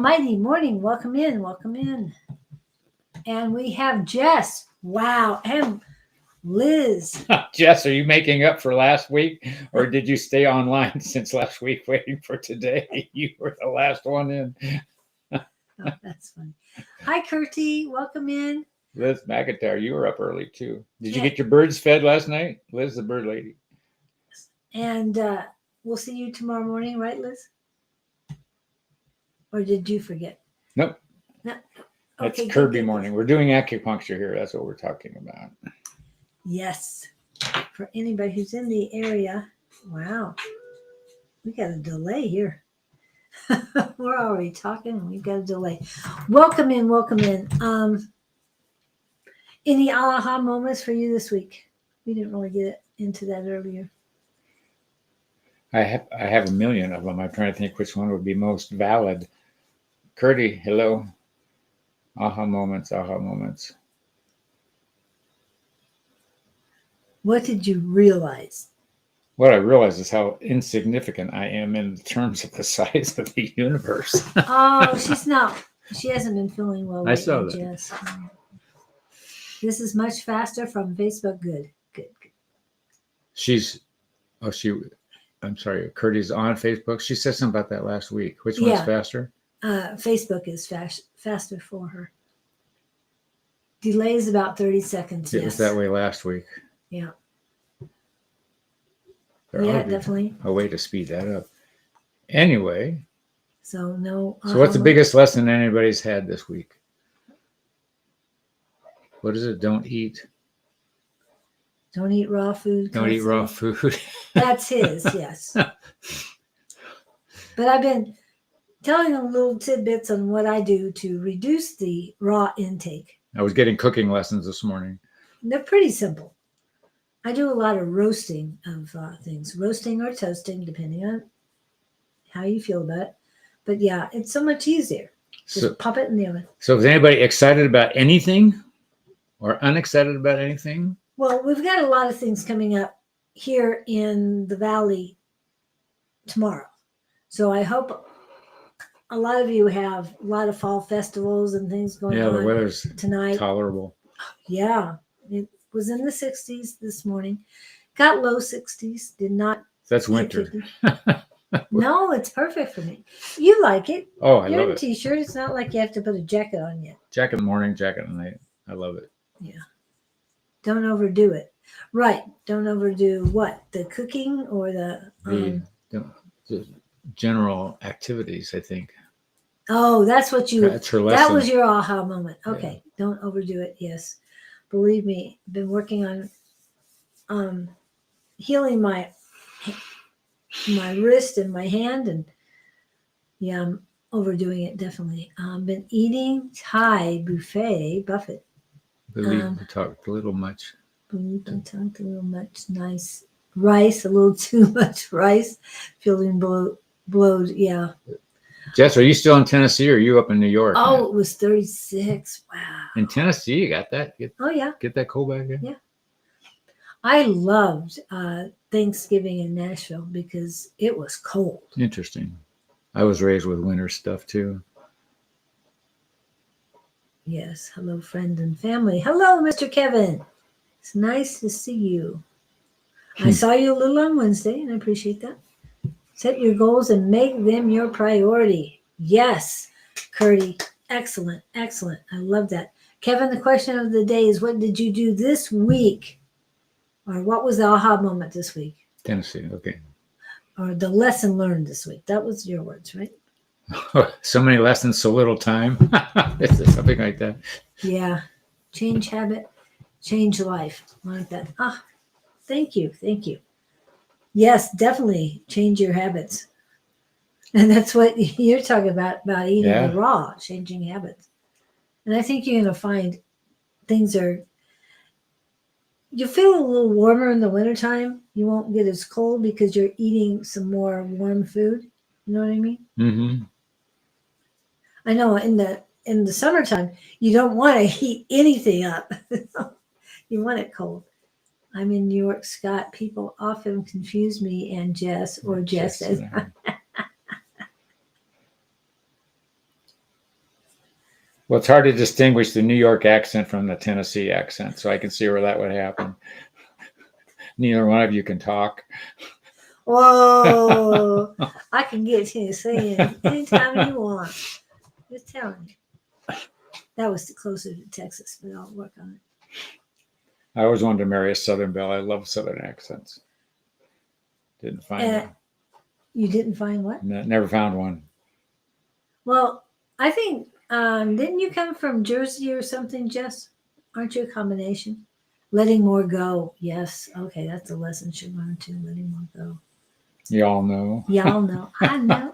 almighty morning. Welcome in. Welcome in. And we have Jess. Wow. And Liz. Jess, are you making up for last week, or did you stay online since last week waiting for today? You were the last one in. Oh, that's funny. Hi, Curtie. Welcome in. Liz McIntyre, you were up early too. Did you get your birds fed last night? Liz, the bird lady. And we'll see you tomorrow morning, right, Liz? Or did you forget? Nope. No. That's Okay, Kirby good. morning. We're doing acupuncture here. That's what we're talking about. Yes. For anybody who's in the area. Wow. We got a delay here. We're already talking and we've got a delay. Welcome in. Welcome in. Any aha moments for you this week? We didn't really get into that earlier. I have a million of them. I'm trying to think which one would be most valid. Curdy, hello. Aha moments, aha moments. What did you realize? What I realize is how insignificant I am in terms of the size of the universe. Oh, she's not. She hasn't been feeling well. I saw that. Jess. This is much faster from Facebook. Good. I'm sorry, Curdy's on Facebook. She said something about that last week. Which one's faster? Facebook is faster for her. Delay is about 30 seconds. It was that way last week. Yeah. There definitely. A way to speed that up. Anyway. So no. So what's the biggest lesson anybody's had this week? What is it? Don't eat raw food. Don't eat raw food. That's his, yes. But I've been telling them little tidbits on what I do to reduce the raw intake. I was getting cooking lessons this morning. They're pretty simple. I do a lot of roasting of things, roasting or toasting, depending on how you feel about it. But yeah, it's so much easier. Just pop it in the oven. So is anybody excited about anything or unexcited about anything? Well, we've got a lot of things coming up here in the Valley tomorrow. So I hope a lot of you have a lot of fall festivals and things going on. Yeah, the weather's tonight. Tolerable. Yeah, it was in the 60s this morning. Got low 60s. Did not. That's winter. No, it's perfect for me. You like it. Oh, I love it. You're in a t-shirt. It's not like you have to put a jacket on yet. Jacket in the morning, jacket at night. I love it. Yeah. Don't overdo it. Right. Don't overdo what? The cooking or the general activities, I think. Oh, that's what you. That's her lesson. That was your aha moment. Okay. Yeah. Don't overdo it. Yes. Believe me, I've been working on healing my wrist and my hand, and yeah, I'm overdoing it definitely. Been eating Thai buffet. Believe we talked a little much. Believe I talked a little much. Nice rice, a little too much rice. Feeling blowed. Yeah. Jess, are you still in Tennessee or are you up in New York? Oh, man? It was 36. Wow. In Tennessee, you got that? Yeah. Get that cold back in? Yeah. I loved Thanksgiving in Nashville because it was cold. Interesting. I was raised with winter stuff too. Yes. Hello, friend and family. Hello, Mr. Kevin. It's nice to see you. I saw you a little on Wednesday, and I appreciate that. Set your goals and make them your priority. Yes, Curdy. Excellent. Excellent. I love that. Kevin, the question of the day is, what did you do this week? Or what was the aha moment this week? Tennessee. Okay. Or the lesson learned this week. That was your words, right? So many lessons, so little time. Something like that. Yeah. Change habit, change life. Like that. Thank you. Thank you. Yes, definitely change your habits. And that's what you're talking about eating the raw, changing habits. And I think you're going to find things you feel a little warmer in the wintertime. You won't get as cold because you're eating some more warm food. You know what I mean? Mm-hmm. I know in the summertime, you don't want to heat anything up. You want it cold. I'm in New York, Scott. People often confuse me and Jess, or Jess says. Well, it's hard to distinguish the New York accent from the Tennessee accent, so I can see where that would happen. Neither one of you can talk. Whoa! I can get you saying anytime you want. Just telling you. That was closer to Texas, but I'll work on it. I always wanted to marry a Southern belle. I love Southern accents. Didn't find one. You didn't find what? Never found one. Well, I think didn't you come from Jersey or something, Jess? Aren't you a combination? Letting more go. Yes. Okay, that's a lesson should learn too. Letting more go. Y'all know. Y'all know. I know.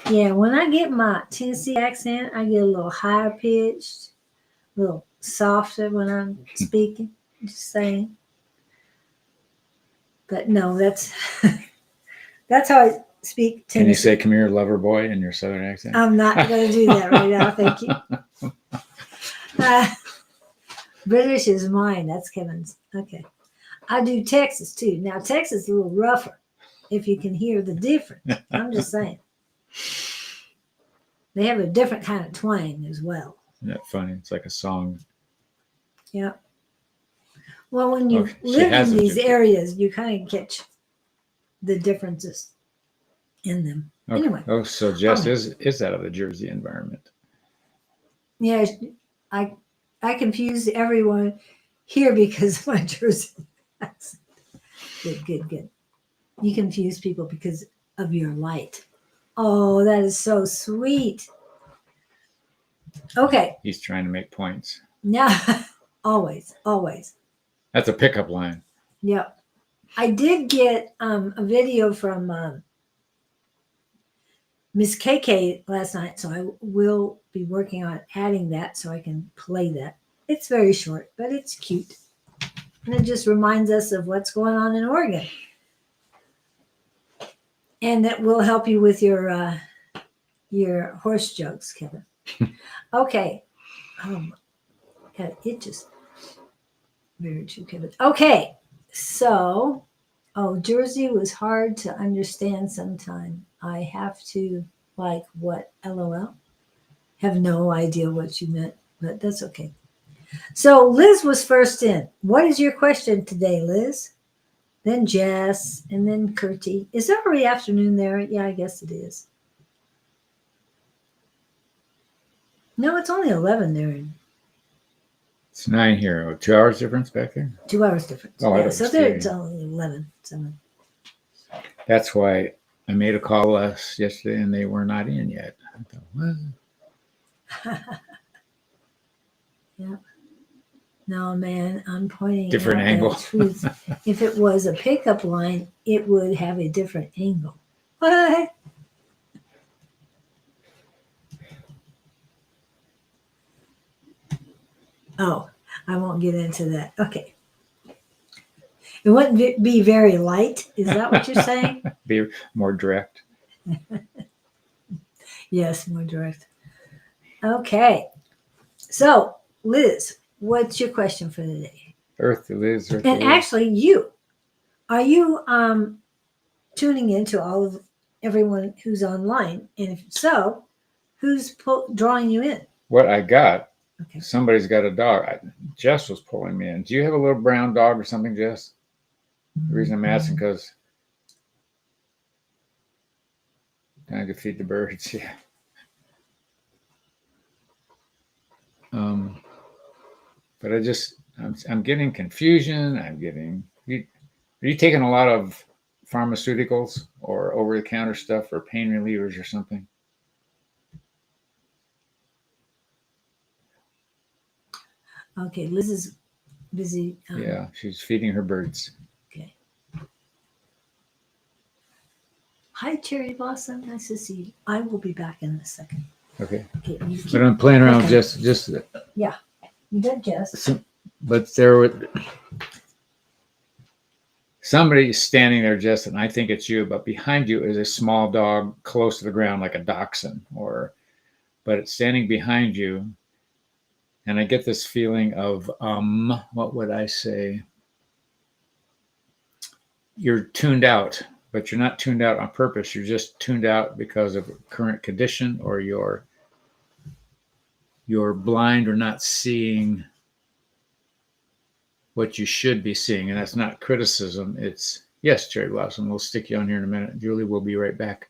Yeah, when I get my Tennessee accent, I get a little higher pitched, a little softer when I'm speaking. Just saying. But no, that's that's how I speak Tennessee. Can you say "come here, lover boy" in your Southern accent? I'm not going to do that right now. Thank you. British is mine. That's Kevin's. Okay. I do Texas too. Now, Texas is a little rougher if you can hear the difference. I'm just saying. They have a different kind of twang as well. Isn't that funny? It's like a song. Yeah. Well, when you she live has in a these different- areas, you kind of catch the differences in them. Okay. Anyway. Oh, so Jess is out of the Jersey environment. Yeah, I confuse everyone here because of my Jersey accent. Good. You confuse people because of your light. Oh, that is so sweet. Okay. He's trying to make points. Now, always. That's a pickup line. Yep. I did get a video from Miss KK last night, so I will be working on adding that so I can play that. It's very short, but it's cute. And it just reminds us of what's going on in Oregon. And that will help you with your horse jokes, Kevin. Okay. It just very true, Kevin. Okay. So, Jersey was hard to understand sometime. I have to, like, what? LOL? Have no idea what you meant, but that's okay. So Liz was first in. What is your question today, Liz? Then Jess, and then Kurtie. Is it already afternoon there? Yeah, I guess it is. No, it's only 11 there. It's 9 here. 2 hours difference back there? 2 hours difference. Oh, I Yeah, don't so see there it. it's only 11. 7. That's why I made a call yesterday and they were not in yet. I thought, what? Yeah. No, man, I'm pointing Different out angle. the truth. If it was a pickup line, it would have a different angle. What? Oh, I won't get into that. Okay. It wouldn't be very light. Is that what you're saying? Be more direct. Yes, more direct. Okay. So, Liz, what's your question for today? Earth to Liz. Earth And to Liz. actually, are you tuning into all of everyone who's online? And if so, who's drawing you in? What I got, Okay. somebody's got a dog. Jess was pulling me in. Do you have a little brown dog or something, Jess? The reason I'm asking because I could feed the birds. Yeah. But I'm getting confusion. Are you taking a lot of pharmaceuticals or over-the-counter stuff or pain relievers or something? Okay, Liz is busy. Yeah, she's feeding her birds. Okay. Hi, Cherry Blossom. Nice to see you. I will be back in a second. Okay. Okay. But I'm playing around Okay. with just You did, Jess. but there would somebody standing there, Jess, and I think it's you, but behind you is a small dog close to the ground like a dachshund but it's standing behind you. And I get this feeling of, what would I say? You're tuned out, but you're not tuned out on purpose. You're just tuned out because of current condition or your you're blind or not seeing what you should be seeing. And that's not criticism. It's, yes, Cherry Blossom, we'll stick you on here in a minute. Julie, we'll be right back.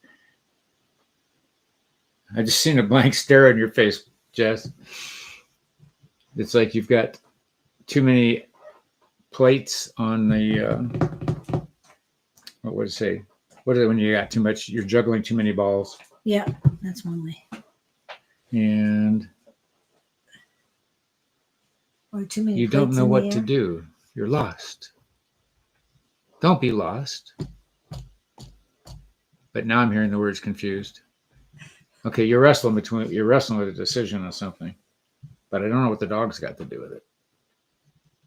I just seen a blank stare on your face, Jess. It's like you've got too many plates on the, what would it say? What is it when you got too much, you're juggling too many balls? Yeah, that's one way. And Or too many you don't plates know in the what to air. do. You're lost. Don't be lost. But now I'm hearing the words confused. Okay, you're wrestling with a decision on something, but I don't know what the dog's got to do with it.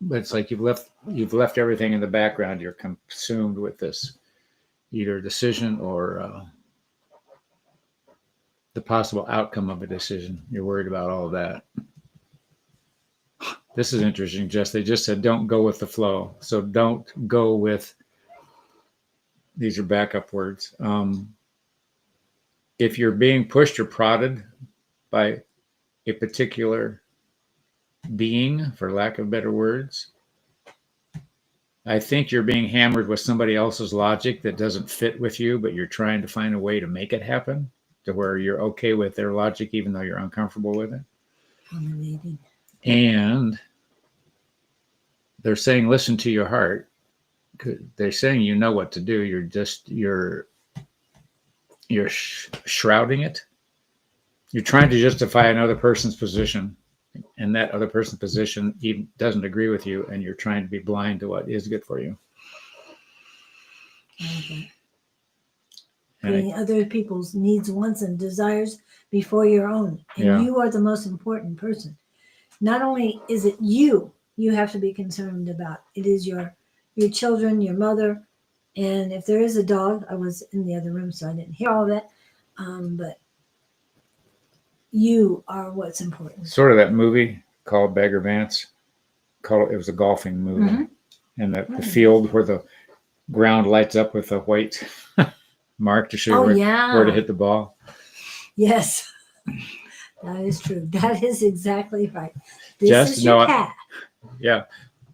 But it's like you've left everything in the background. You're consumed with this either decision or the possible outcome of a decision. You're worried about all of that. This is interesting, Jess. They just said don't go with the flow. So don't go with, these are backup words. If you're being pushed or prodded by a particular being, for lack of better words, I think you're being hammered with somebody else's logic that doesn't fit with you, but you're trying to find a way to make it happen to where you're okay with their logic, even though you're uncomfortable with it. Dominating. And they're saying, listen to your heart. They're saying, you know what to do. You're shrouding it. You're trying to justify another person's position, and that other person's position even doesn't agree with you, and you're trying to be blind to what is good for you. Okay. Putting other people's needs, wants, and desires before your own. And you are the most important person. Not only is it you have to be concerned about, it is your children, your mother, and if there is a dog, I was in the other room, so I didn't hear all that. But you are what's important. Sort of that movie called Beggar Vance. It was a golfing movie. Mm-hmm. And the field where the ground lights up with a white mark to show where to hit the ball. Yes, that is true. That is exactly right. This is your path. Yeah.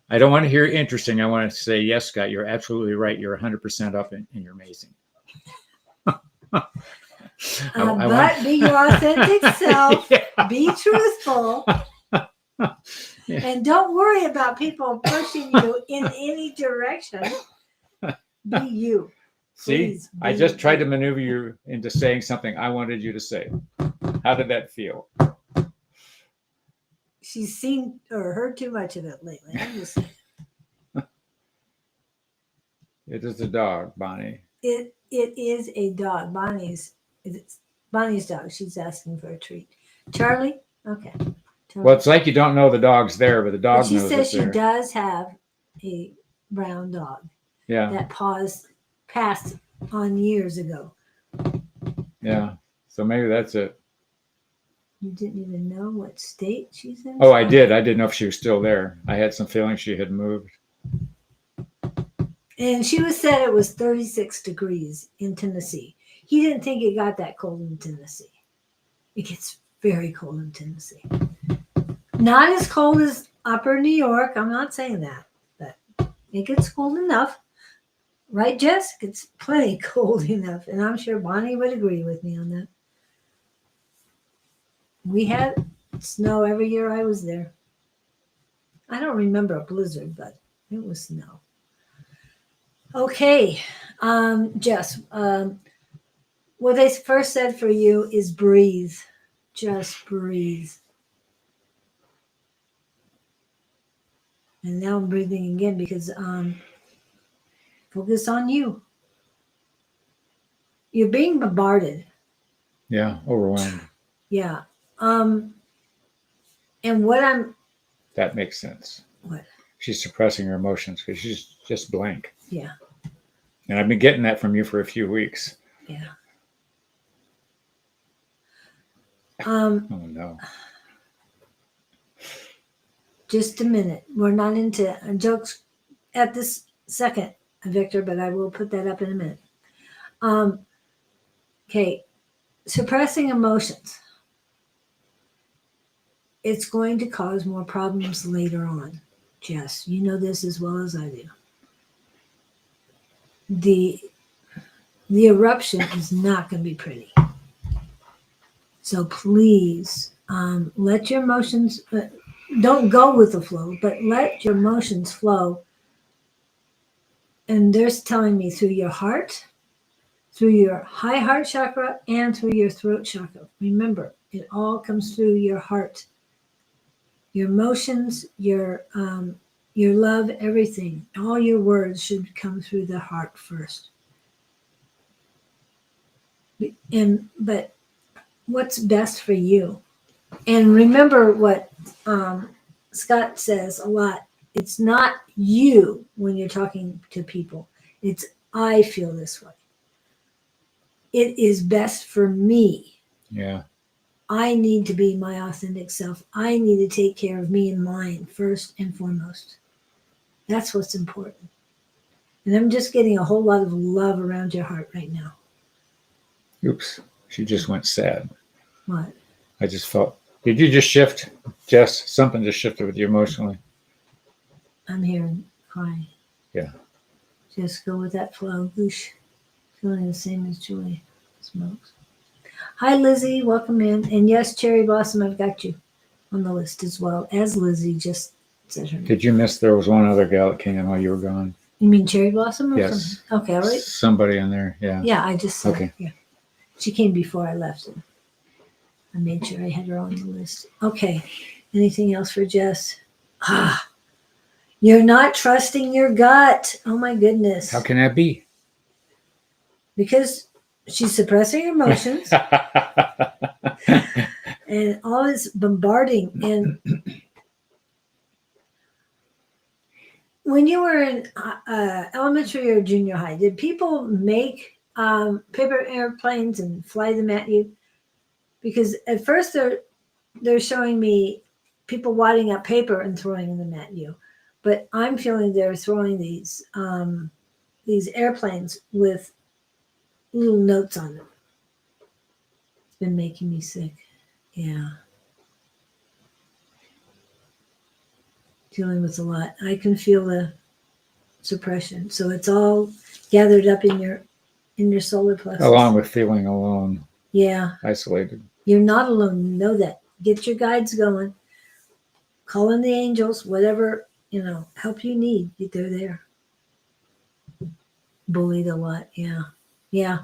I don't want to hear interesting. I want to say, yes, Scott, you're absolutely right. You're 100% up and you're amazing. But be your authentic self. Yeah. Be truthful. Yeah. And don't worry about people pushing you in any direction. Be you. See, I just tried to maneuver you into saying something I wanted you to say. How did that feel? She's seen or heard too much of it lately. I'm just saying. It is a dog, Bonnie. It is a dog. Bonnie's dog. She's asking for a treat. Charlie? Okay. Charlie. Well, it's like you don't know the dog's there, but the dog knows it's there. She says she does have a brown dog. Yeah. That passed on years ago. Yeah. So maybe that's it. You didn't even know what state she's in? Oh, I did. I didn't know if she was still there. I had some feeling she had moved. And she said it was 36 degrees in Tennessee. He didn't think it got that cold in Tennessee. It gets very cold in Tennessee. Not as cold as upper New York. I'm not saying that. But it gets cold enough. Right, Jess? It's plenty cold enough. And I'm sure Bonnie would agree with me on that. We had snow every year I was there. I don't remember a blizzard, but it was snow. Okay, Jess, what they first said for you is breathe. Just breathe. And now I'm breathing again because focus on you. You're being bombarded. Yeah, overwhelmed. Yeah. And that makes sense. What? She's suppressing her emotions because she's just blank. Yeah. And I've been getting that from you for a few weeks. Yeah. Oh no. Just a minute. We're not into jokes at this second, Victor, but I will put that up in a minute. Okay. Suppressing emotions. it's going to cause more problems later on. Jess, you know this as well as I do. The eruption is not going to be pretty. So please let your emotions, don't go with the flow, but let your emotions flow. And there's telling me through your heart, through your high heart chakra, and through your throat chakra. Remember, it all comes through your heart. Your emotions, your love, everything, all your words should come through the heart first. But what's best for you? And remember what Scott says a lot. It's not you when you're talking to people. It's I feel this way. It is best for me. Yeah. I need to be my authentic self. I need to take care of me and mine first and foremost. That's what's important. And I'm just getting a whole lot of love around your heart right now. Oops. She just went sad. What? I just felt. Did you just shift, Jess? Something just shifted with you emotionally. I'm hearing crying. Yeah. Just go with that flow. Whoosh. Feeling the same as Julie. Smokes. Hi, Lizzie. Welcome in. And yes, Cherry Blossom, I've got you on the list as well as Lizzie just said her name. Did you miss there was one other gal that came in while you were gone? You mean Cherry Blossom or Yes. something? Okay, all right. Somebody in there, yeah. Yeah, I just said, Okay. yeah. She came before I left. And I made sure I had her on the list. Okay. Anything else for Jess? You're not trusting your gut. Oh my goodness. How can that be? Because she's suppressing her emotions and all this bombarding. And when you were in elementary or junior high, did people make paper airplanes and fly them at you? Because at first they're showing me people wadding up paper and throwing them at you, but I'm feeling they're throwing these airplanes with little notes on them. It's been making me sick. Yeah. Dealing with a lot. I can feel the suppression. So it's all gathered up in your solar plexus. Along with feeling alone. Yeah. Isolated. You're not alone. Know that. Get your guides going. Call in the angels, whatever, help you need. They're there. Bullied a lot. Yeah. Yeah.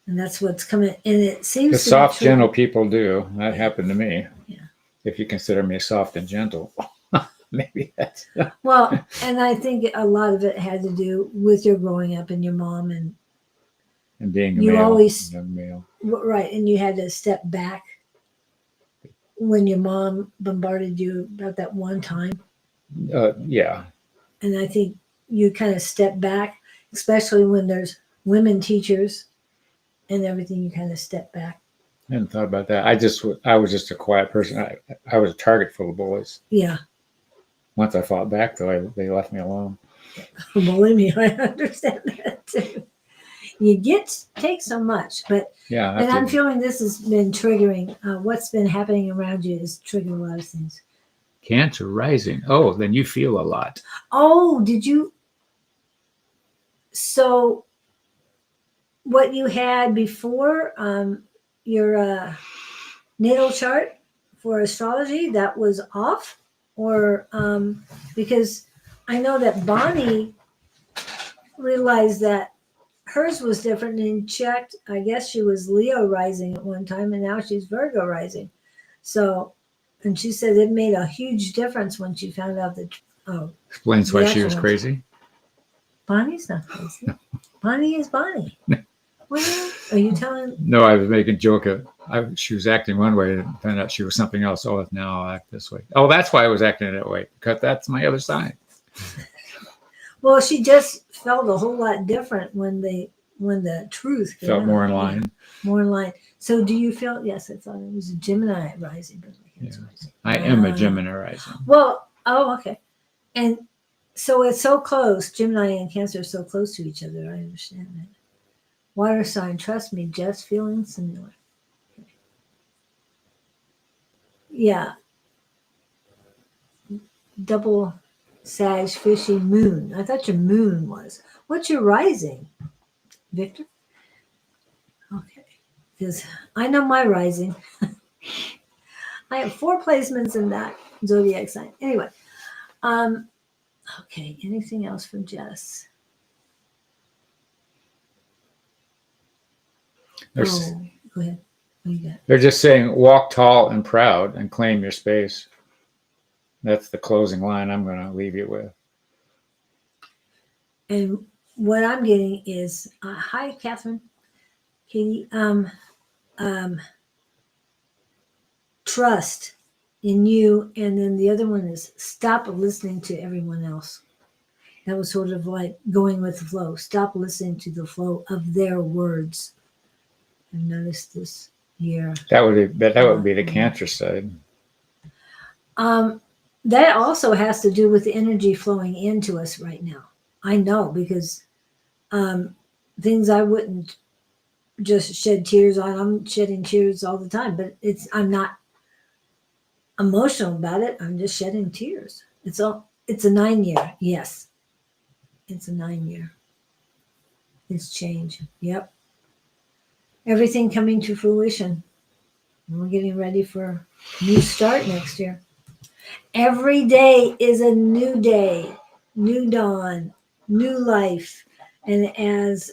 And that's what's coming. And it seems The to soft, be true. gentle people do. That happened to me. Yeah. If you consider me soft and gentle. Maybe that's. Well, and I think a lot of it had to do with your growing up and your mom and being a you male. always, Young male. right. And you had to step back when your mom bombarded you about that one time. Yeah. And I think you kind of step back, especially when there's women teachers and everything, you kind of step back. I hadn't thought about that. I was just a quiet person. I was a target full of bullies. Yeah. Once I fought back, though, they left me alone. Believe me, I understand that too. You take so much, but Yeah. and I'm feeling this has been triggering. What's been happening around you is triggering a lot of things. Cancer rising. Oh, then you feel a lot. Oh, did you? So, what you had before your natal chart for astrology, that was off? Or because I know that Bonnie realized that hers was different and checked. I guess she was Leo rising at one time and now she's Virgo rising. So, and she said it made a huge difference when she found out that. Oh, explains why she was crazy. Bonnie's not crazy. Bonnie is Bonnie. Well, are you telling? No, I was making a joke. She was acting one way and found out she was something else. Oh, now I'll act this way. Oh, that's why I was acting that way. Because that's my other side. Well, she just felt a whole lot different when the truth came felt out. more in line. Yeah, more in line. So, do you feel? Yes, I thought it was a Gemini rising. Yeah. I am a Gemini rising. Well, okay, and so it's so close. Gemini and Cancer are so close to each other. I understand that. Water sign, trust me, just feeling similar. Okay. yeah, double Sag fishy moon. I thought your moon was. What's your rising, Victor? Okay, because I know my rising. I have 4 placements in that zodiac sign. Anyway, um, okay. Anything else from Jess? They're, Go ahead. What you got? they're just saying walk tall and proud and claim your space. That's the closing line I'm going to leave you with. And what I'm getting is, hi, Catherine, Katie. Trust in you, and then the other one is stop listening to everyone else. That was sort of like going with the flow. Stop listening to the flow of their words. I've noticed this here. That would be the Cancer side. That also has to do with the energy flowing into us right now. I know, because things I wouldn't just shed tears on. I'm shedding tears all the time, but I'm not emotional about it. I'm just shedding tears. It's a 9-year. Yes. It's a 9-year. It's change. Yep. Everything coming to fruition. We're getting ready for a new start next year. Every day is a new day, new dawn, new life. And as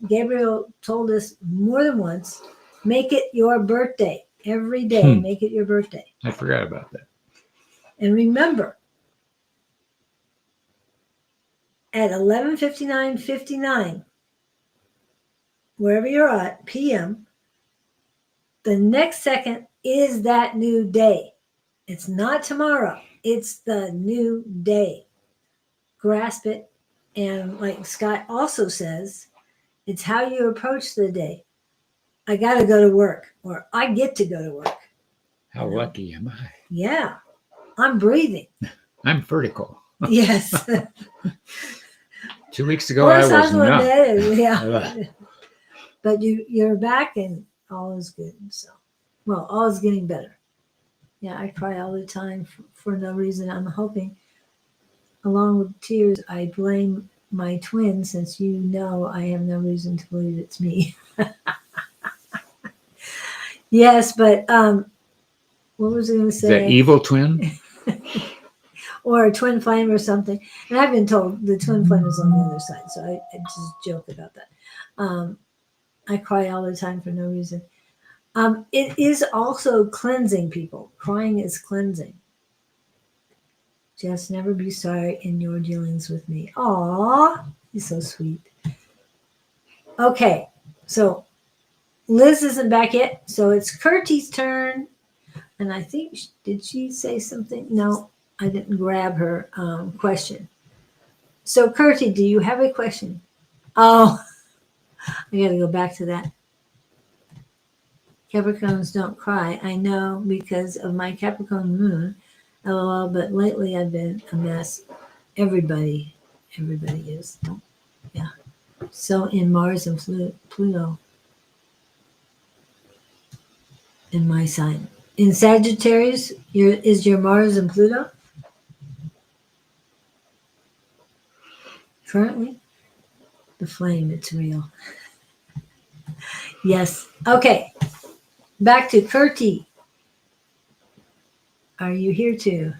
Gabriel told us more than once, make it your birthday. Every day, make it your birthday. I forgot about that. And remember, at 11:59:59, wherever you're at, PM, the next second is that new day. It's not tomorrow. It's the new day. Grasp it. And like Scott also says, it's how you approach the day. I got to go to work, or I get to go to work. How lucky am I? Yeah. I'm breathing. I'm vertical. Yes. 2 weeks ago, I was not. Yeah. But you're back and all is good. So, well, all is getting better. Yeah, I cry all the time for no reason. I'm hoping, along with tears, I blame my twin, since you know I have no reason to believe it's me. Yes, but what was I going to say? The evil twin? Or a twin flame or something. And I've been told the twin flame is on the other side, so I just joke about that. I cry all the time for no reason. It is also cleansing, people. Crying is cleansing. Just never be sorry in your dealings with me. Aw, he's so sweet. Okay, so Liz isn't back yet, so it's Curtie's turn. And I think, did she say something? No, I didn't grab her question. So, Curtie, do you have a question? Oh, I got to go back to that. Capricorns don't cry. I know, because of my Capricorn moon. LOL, but lately I've been a mess. Everybody is. Yeah. So in Mars and Pluto in my sign. In Sagittarius, is your Mars and Pluto? Currently? The flame, it's real. Yes. Okay. Back to Curtie. Are you here too?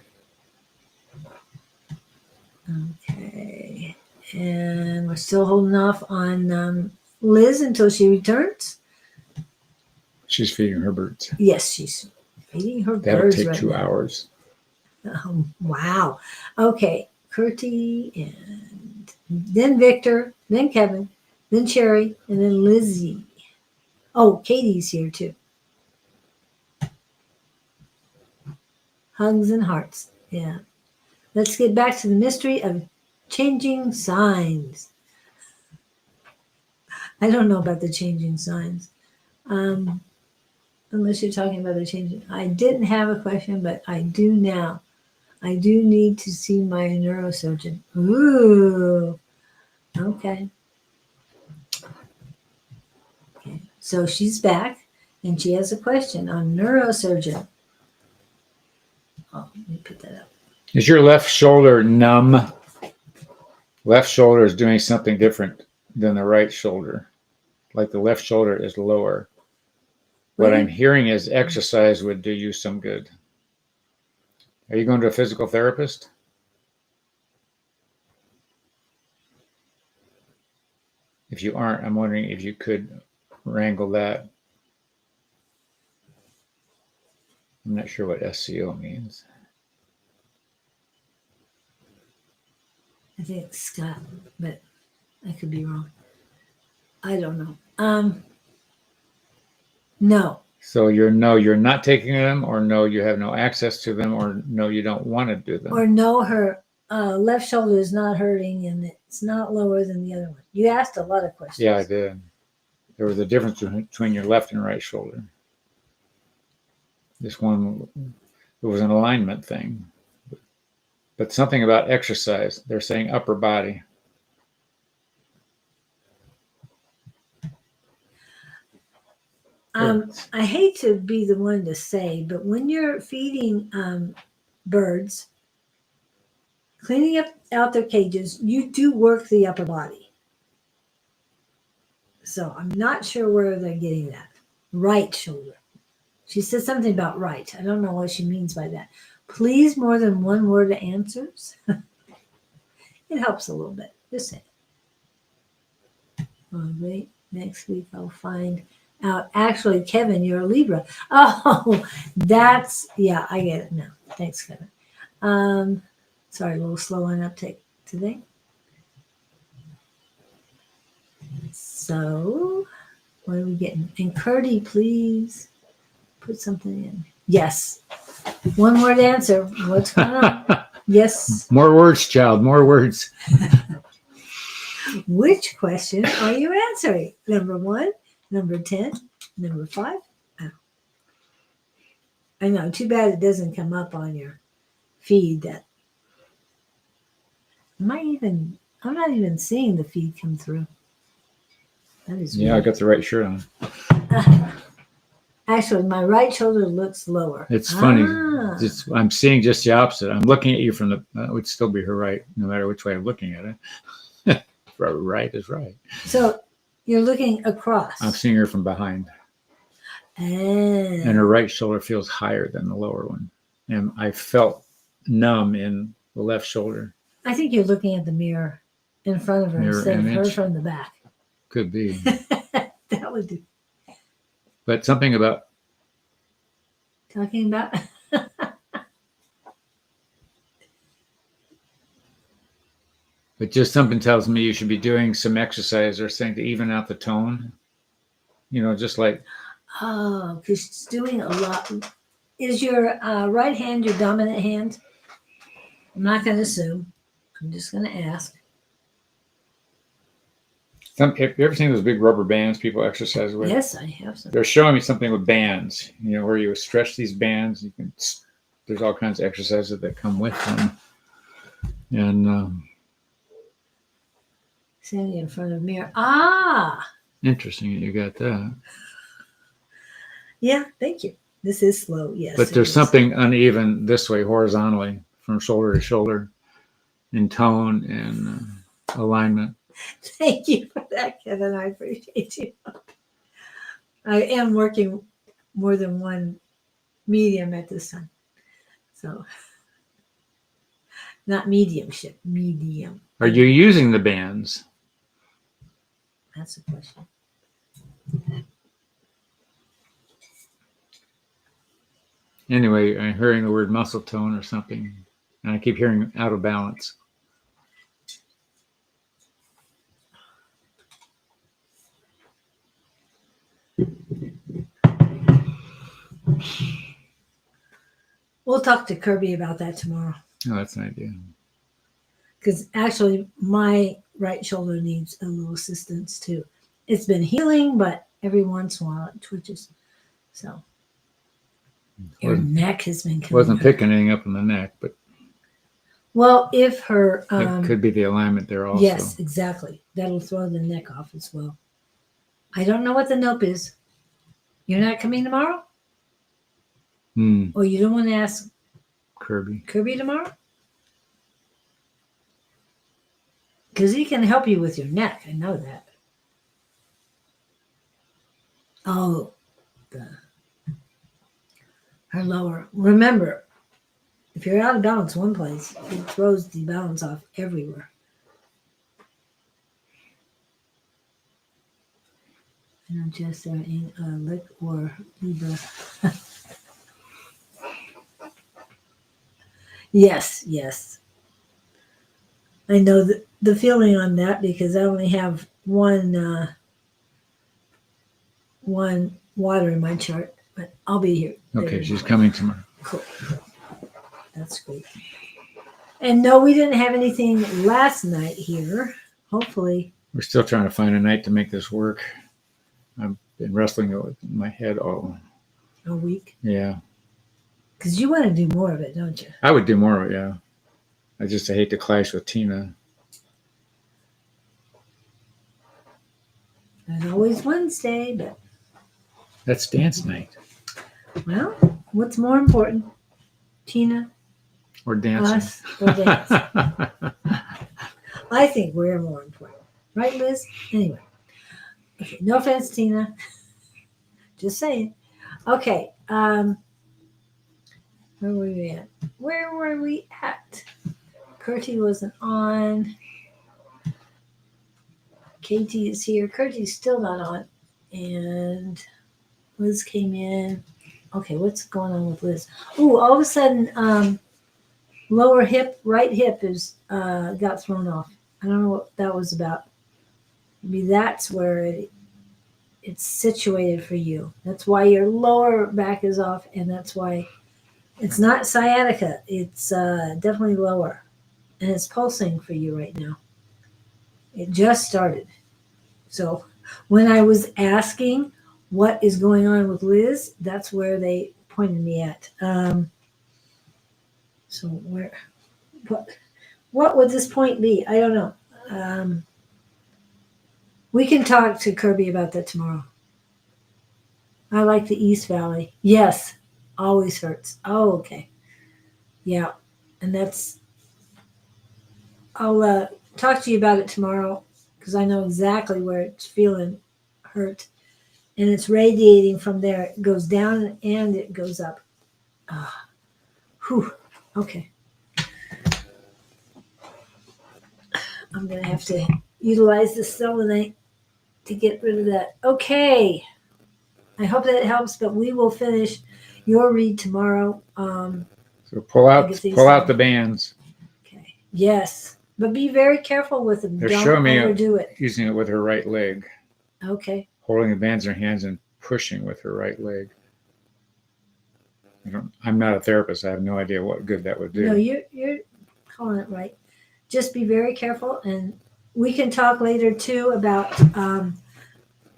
Okay. And we're still holding off on Liz until she returns. She's feeding her birds. Yes, she's feeding her That'll birds take right 2 now. hours. Wow. Okay. Curtie, and then Victor, then Kevin, then Cherry, and then Lizzie. Oh, Katie's here too. Hugs and hearts. Yeah. Let's get back to the mystery of changing signs. I don't know about the changing signs. Unless you're talking about the changing. I didn't have a question, but I do now. I do need to see my neurosurgeon. Ooh. Okay. So she's back, and she has a question on neurosurgeon. Let me put that up. Is your left shoulder numb? Left shoulder is doing something different than the right shoulder. Like the left shoulder is lower. What I'm hearing is exercise would do you some good. Are you going to a physical therapist? If you aren't, I'm wondering if you could wrangle that. I'm not sure what SCO means. I think it's Scott, but I could be wrong. I don't know. No. So you're not taking them, or no, you have no access to them, or no, you don't want to do them. Or no, her left shoulder is not hurting and it's not lower than the other one. You asked a lot of questions. Yeah, I did. There was a difference between your left and right shoulder. This one, it was an alignment thing. But something about exercise. They're saying upper body. I hate to be the one to say, but when you're feeding birds, cleaning out their cages, you do work the upper body. So I'm not sure where they're getting that. Right shoulder. She said something about right. I don't know what she means by that. Please, more than one word answers. It helps a little bit. Just say it. All right. Next week I'll find out. Actually, Kevin, you're a Libra. Oh, yeah, I get it now. Thanks, Kevin. Sorry, a little slow on uptake today. So, what are we getting? And Curdy, please put something in. Yes. One word answer. What's going on? Yes. More words, child. More words. Which question are you answering? Number 1, number 10, number 5? Oh. I know. Too bad it doesn't come up on your feed. I'm not even seeing the feed come through. That is Yeah, weird. I got the right shirt on. Actually, my right shoulder looks lower. It's funny. I'm seeing just the opposite. I'm looking at you from it would still be her right, no matter which way I'm looking at it. Right is right. So you're looking across. I'm seeing her from behind. And her right shoulder feels higher than the lower one. And I felt numb in the left shoulder. I think you're looking at the mirror in front of her instead of her from the back. Could be. That would do. But something about talking about. But just something tells me you should be doing some exercise or something to even out the tone. Just like. Oh, because she's doing a lot. Is your right hand your dominant hand? I'm not going to assume. I'm just going to ask. Have you ever seen those big rubber bands people exercise with? Yes, I have some. They're showing me something with bands, where you stretch these bands. There's all kinds of exercises that come with them. And standing in front of a mirror. Ah! Interesting that you got that. Yeah, thank you. This is slow, yes. But there's something uneven this way, horizontally, from shoulder to shoulder, in tone and alignment. Thank you for that, Kevin. I appreciate you. I am working more than one medium at this time. So, not mediumship, medium. Are you using the bands? That's the question. Anyway, I'm hearing the word muscle tone or something, and I keep hearing out of balance. We'll talk to Kirby about that tomorrow. Oh, that's an idea. Because actually, my right shoulder needs a little assistance too. It's been healing, but every once in a while it twitches. So your neck has been coming Wasn't up. picking anything up in the neck, but well, if her it could be the alignment there also. Yes, exactly. That'll throw the neck off as well. I don't know what the nope is. You're not coming tomorrow? Or you don't want to ask Kirby. Kirby tomorrow? Because he can help you with your neck. I know that. Oh, her lower. Remember, if you're out of balance one place, it throws the balance off everywhere. I know just there ain't a lick or Libra. Yes. I know the feeling on that because I only have one water in my chart, but I'll be here. Okay, she's coming tomorrow. Cool. That's great. And no, we didn't have anything last night here. Hopefully. We're still trying to find a night to make this work. I've been wrestling it with my head all a week. Yeah. Because you want to do more of it, don't you? I would do more of it, yeah. I hate to clash with Tina. There's always Wednesday, but that's dance night. Well, what's more important? Tina? Or dancing? Us or dance? I think we're more important. Right, Liz? Anyway. Okay, no offense, Tina. Just saying. Okay. Where were we at? Where were we at? Curtie wasn't on. Katie is here. Curtie's still not on. And Liz came in. Okay, what's going on with Liz? Ooh, all of a sudden, lower hip, right hip is got thrown off. I don't know what that was about. Maybe that's where it's situated for you. That's why your lower back is off, and that's why it's not sciatica. It's definitely lower, and it's pulsing for you right now. It just started. So when I was asking what is going on with Liz, that's where they pointed me at. So what would this point be? I don't know. We can talk to Kirby about that tomorrow. I like the East Valley. Yes, always hurts. Oh, okay. Yeah, and I'll talk to you about it tomorrow because I know exactly where it's feeling hurt. And it's radiating from there. It goes down and it goes up. Whew. Okay. I'm going to have to utilize the selenite to get rid of that. Okay. I hope that helps, but we will finish your read tomorrow. So pull out the bands. Okay. Yes. But be very careful with them. They're Don't showing me overdo it. Using it with her right leg. Okay. Holding the bands in her hands and pushing with her right leg. I'm not a therapist. I have no idea what good that would do. No, you're calling it right. Just be very careful, and we can talk later too about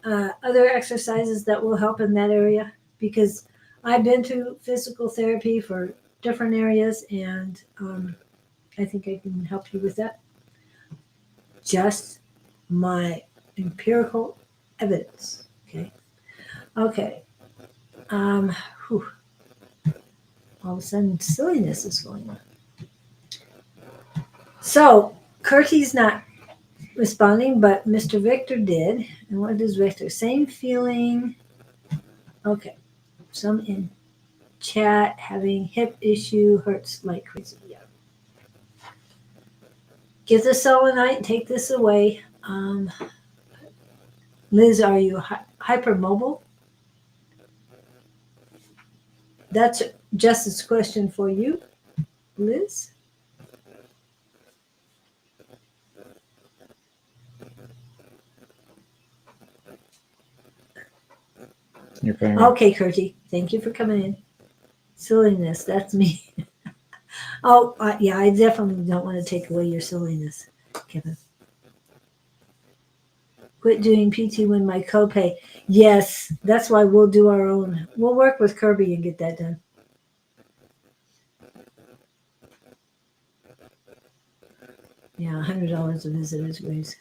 other exercises that will help in that area because I've been to physical therapy for different areas, and I think I can help you with that. Just my empirical evidence. Okay. Whew. All of a sudden, silliness is going on. So, Curtie's not responding, but Mr. Victor did. And what does Victor? Same feeling. Okay. Some in chat having hip issue, hurts like crazy. Yeah. Get the selenite and take this away. Liz, are you hypermobile? That's Justin's question for you, Liz. Okay, Curtie. Thank you for coming in. Silliness, that's me. Yeah, I definitely don't want to take away your silliness, Kevin. Quit doing PT when my copay. Yes, that's why we'll do our own. We'll work with Kirby and get that done. Yeah, $100 a visit is great.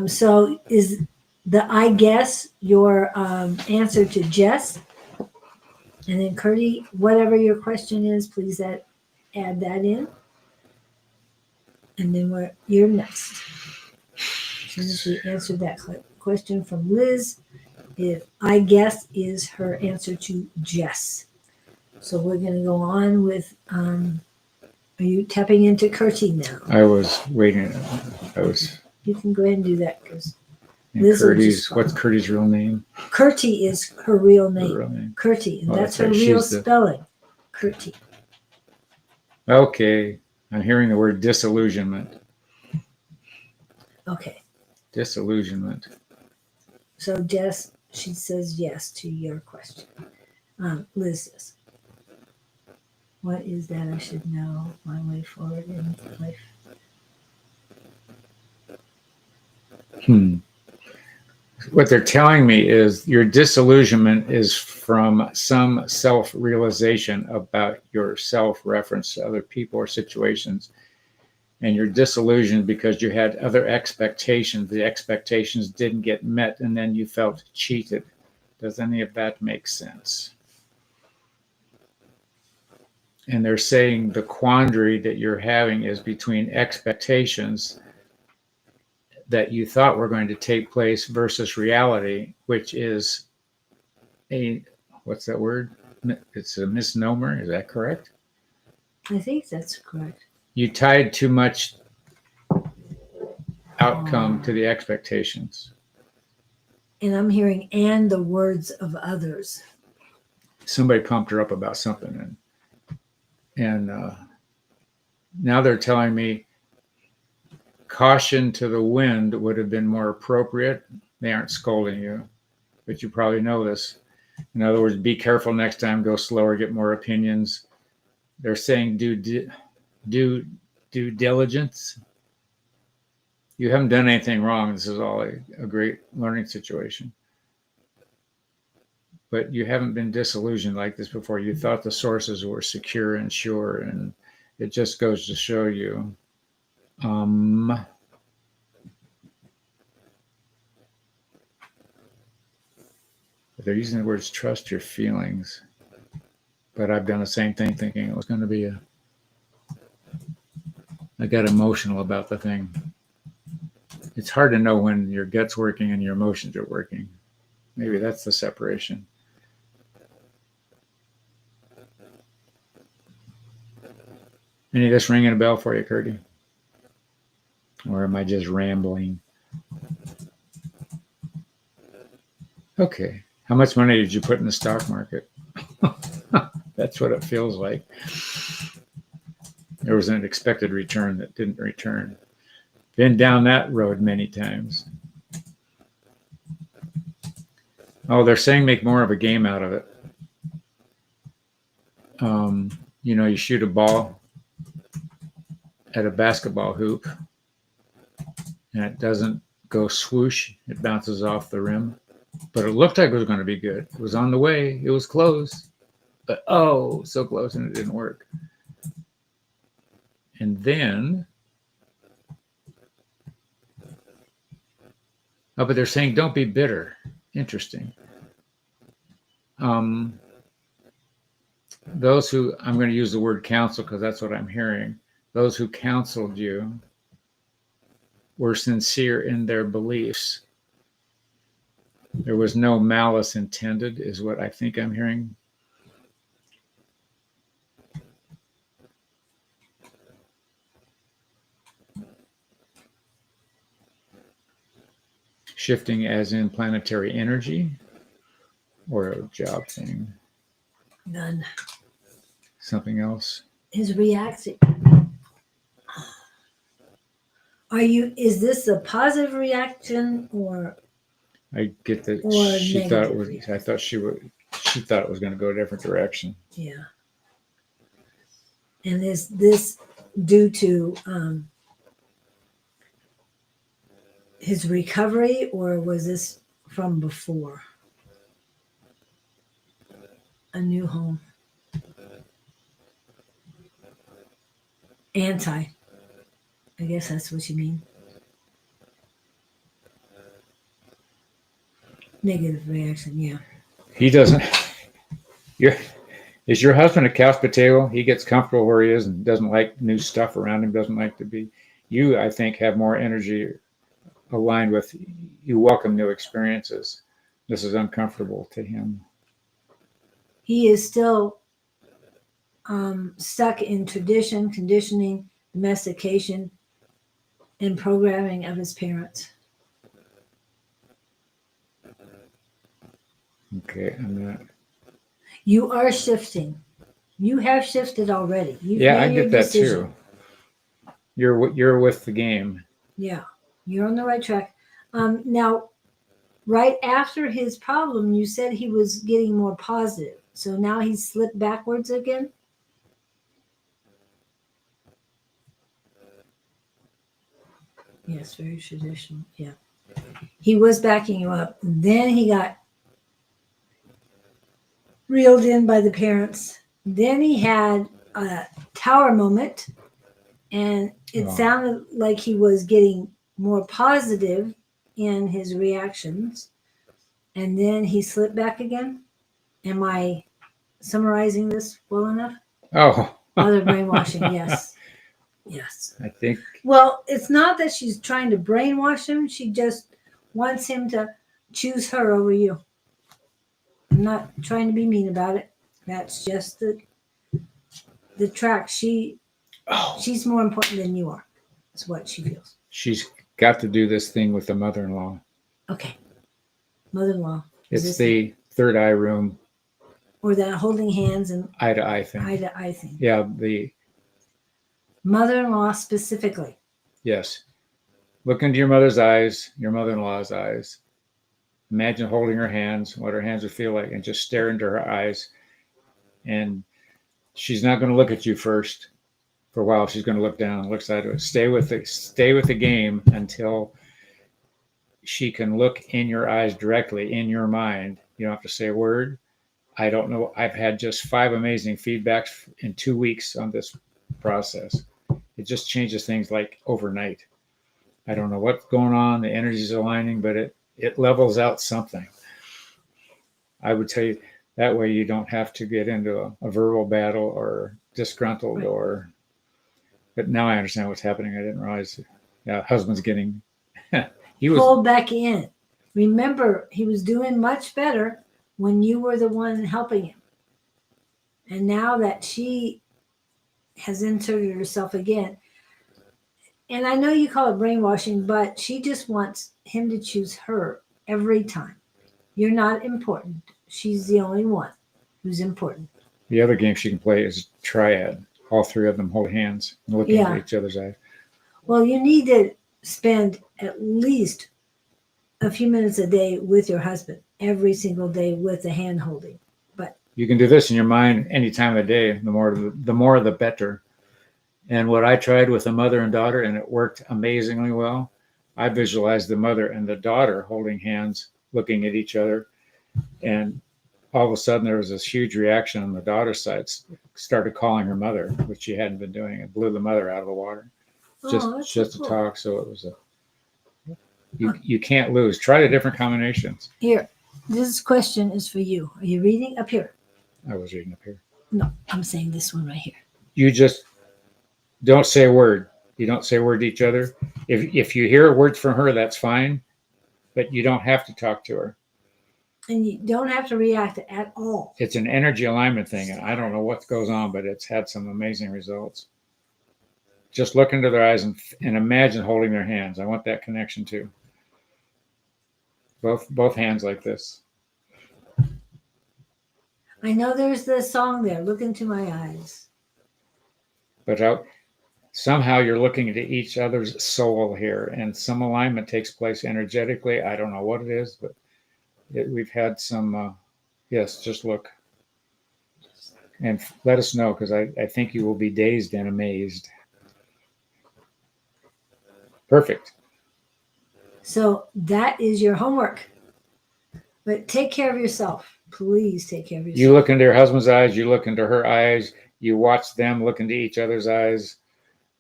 So is the I guess your answer to Jess? And then Curdy, whatever your question is, please add that in. And then you're next. As soon as we answer that question from Liz, I guess is her answer to Jess. So we're going to go on with, are you tapping into Curdy now? I was waiting. You can go ahead and do that because What's Curdy's real name? Curdy is her real name. Her real name. Curdy, and that's her right. real spelling. Curdy. Okay. I'm hearing the word disillusionment. Okay. Disillusionment. So Jess, she says yes to your question. Liz says, what is that I should know my way forward in life? What they're telling me is your disillusionment is from some self-realization about your self-reference to other people or situations. And you're disillusioned because you had other expectations. The expectations didn't get met, and then you felt cheated. Does any of that make sense? And they're saying the quandary that you're having is between expectations that you thought were going to take place versus reality, which is what's that word? It's a misnomer. Is that correct? I think that's correct. You tied too much outcome to the expectations. And I'm hearing, and the words of others. Somebody pumped her up about something. And now they're telling me caution to the wind would have been more appropriate. They aren't scolding you, but you probably know this. In other words, be careful next time, go slower, get more opinions. They're saying due diligence. You haven't done anything wrong. This is all a great learning situation. But you haven't been disillusioned like this before. You thought the sources were secure and sure, and it just goes to show you. They're using the words trust your feelings. But I've done the same thing thinking it was going to be I got emotional about the thing. It's hard to know when your gut's working and your emotions are working. Maybe that's the separation. Any of this ringing a bell for you, Curdy? Or am I just rambling? Okay. How much money did you put in the stock market? That's what it feels like. There was an expected return that didn't return. Been down that road many times. Oh, they're saying make more of a game out of it. You shoot a ball at a basketball hoop and it doesn't go swoosh. It bounces off the rim. But it looked like it was going to be good. It was on the way. It was close. But so close, and it didn't work. And then, but they're saying don't be bitter. Interesting. Those who, I'm going to use the word counsel because that's what I'm hearing. Those who counseled you were sincere in their beliefs. There was no malice intended, is what I think I'm hearing. Shifting as in planetary energy or a job thing? None. Something else? His reaction. Is this a positive reaction or? I get that she thought it was. I thought she thought it was going to go a different direction. Yeah. And is this due to his recovery, or was this from before? A new home. I guess that's what you mean. Negative reaction, yeah. He doesn't. You're, is your husband a couch potato? He gets comfortable where he is and doesn't like new stuff around him, doesn't like to be. You, I think, have more energy aligned with you welcome new experiences. This is uncomfortable to him. He is still stuck in tradition, conditioning, domestication, and programming of his parents. Okay, I'm not. You are shifting. You have shifted already. You've Yeah, I made your get that decision. too. You're with the game. Yeah, you're on the right track. Now, right after his problem, you said he was getting more positive. So now he's slipped backwards again? Yes, very traditional. Yeah. He was backing you up. Then he got reeled in by the parents. Then he had a tower moment, and it sounded like he was getting more positive in his reactions. And then he slipped back again. Am I summarizing this well enough? Oh. Mother brainwashing, yes. Yes. I think. Well, it's not that she's trying to brainwash him. She just wants him to choose her over you. I'm not trying to be mean about it. That's just the track. She's more important than you are. That's what she feels. She's got to do this thing with the mother-in-law. Okay. Mother-in-law. It's the third eye room. Or that holding hands and eye to eye thing. Eye to eye thing. Yeah, the mother-in-law specifically. Yes. Look into your mother's eyes, your mother-in-law's eyes. Imagine holding her hands, what her hands would feel like, and just stare into her eyes. And she's not going to look at you first. For a while, she's going to look down and look sideways. Stay with the game until she can look in your eyes directly, in your mind. You don't have to say a word. I don't know. I've had just 5 amazing feedbacks in 2 weeks on this process. It just changes things like overnight. I don't know what's going on. The energy's aligning, but it levels out something. I would tell you that way you don't have to get into a verbal battle or disgruntled Right. or. But now I understand what's husband's happening. I didn't realize. Yeah, husband's getting. He was pulled back in. Remember, he was doing much better when you were the one helping him. And now that she has inserted herself again, and I know you call it brainwashing, but she just wants him to choose her every time. You're not important. She's the only one who's important. The other game she can play is triad. All 3 of them hold hands and looking Yeah. at each other's eyes. Well, you need to spend at least a few minutes a day with your husband, every single day with the hand holding. But You can do this in your mind any time of the day. The more the better. And what I tried with a mother and daughter, and it worked amazingly well. I visualized the mother and the daughter holding hands, looking at each other, and all of a sudden there was this huge reaction on the daughter's side. Started calling her mother, which she hadn't been doing. It blew the mother out of the water. that's Just so to cool. talk. So it was you can't lose. Try the different combinations. Here, this question is for you. Are you reading up here? I was reading up here. No, I'm saying this one right here. You just don't say a word. You don't say a word to each other. If you hear a word from her, that's fine, but you don't have to talk to her. And you don't have to react at all. It's an energy alignment thing, and I don't know what goes on, but it's had some amazing results. Just look into their eyes and imagine holding their hands. I want that connection too. Both hands like this. I know there's the song there, Look Into My Eyes. But somehow you're looking into each other's soul here, and some alignment takes place energetically. I don't know what it is, but we've had some. Yes, just look. And let us know, because I think you will be dazed and amazed. Perfect. So that is your homework. But take care of yourself. Please take care of yourself. You look into your husband's eyes. You look into her eyes. You watch them look into each other's eyes.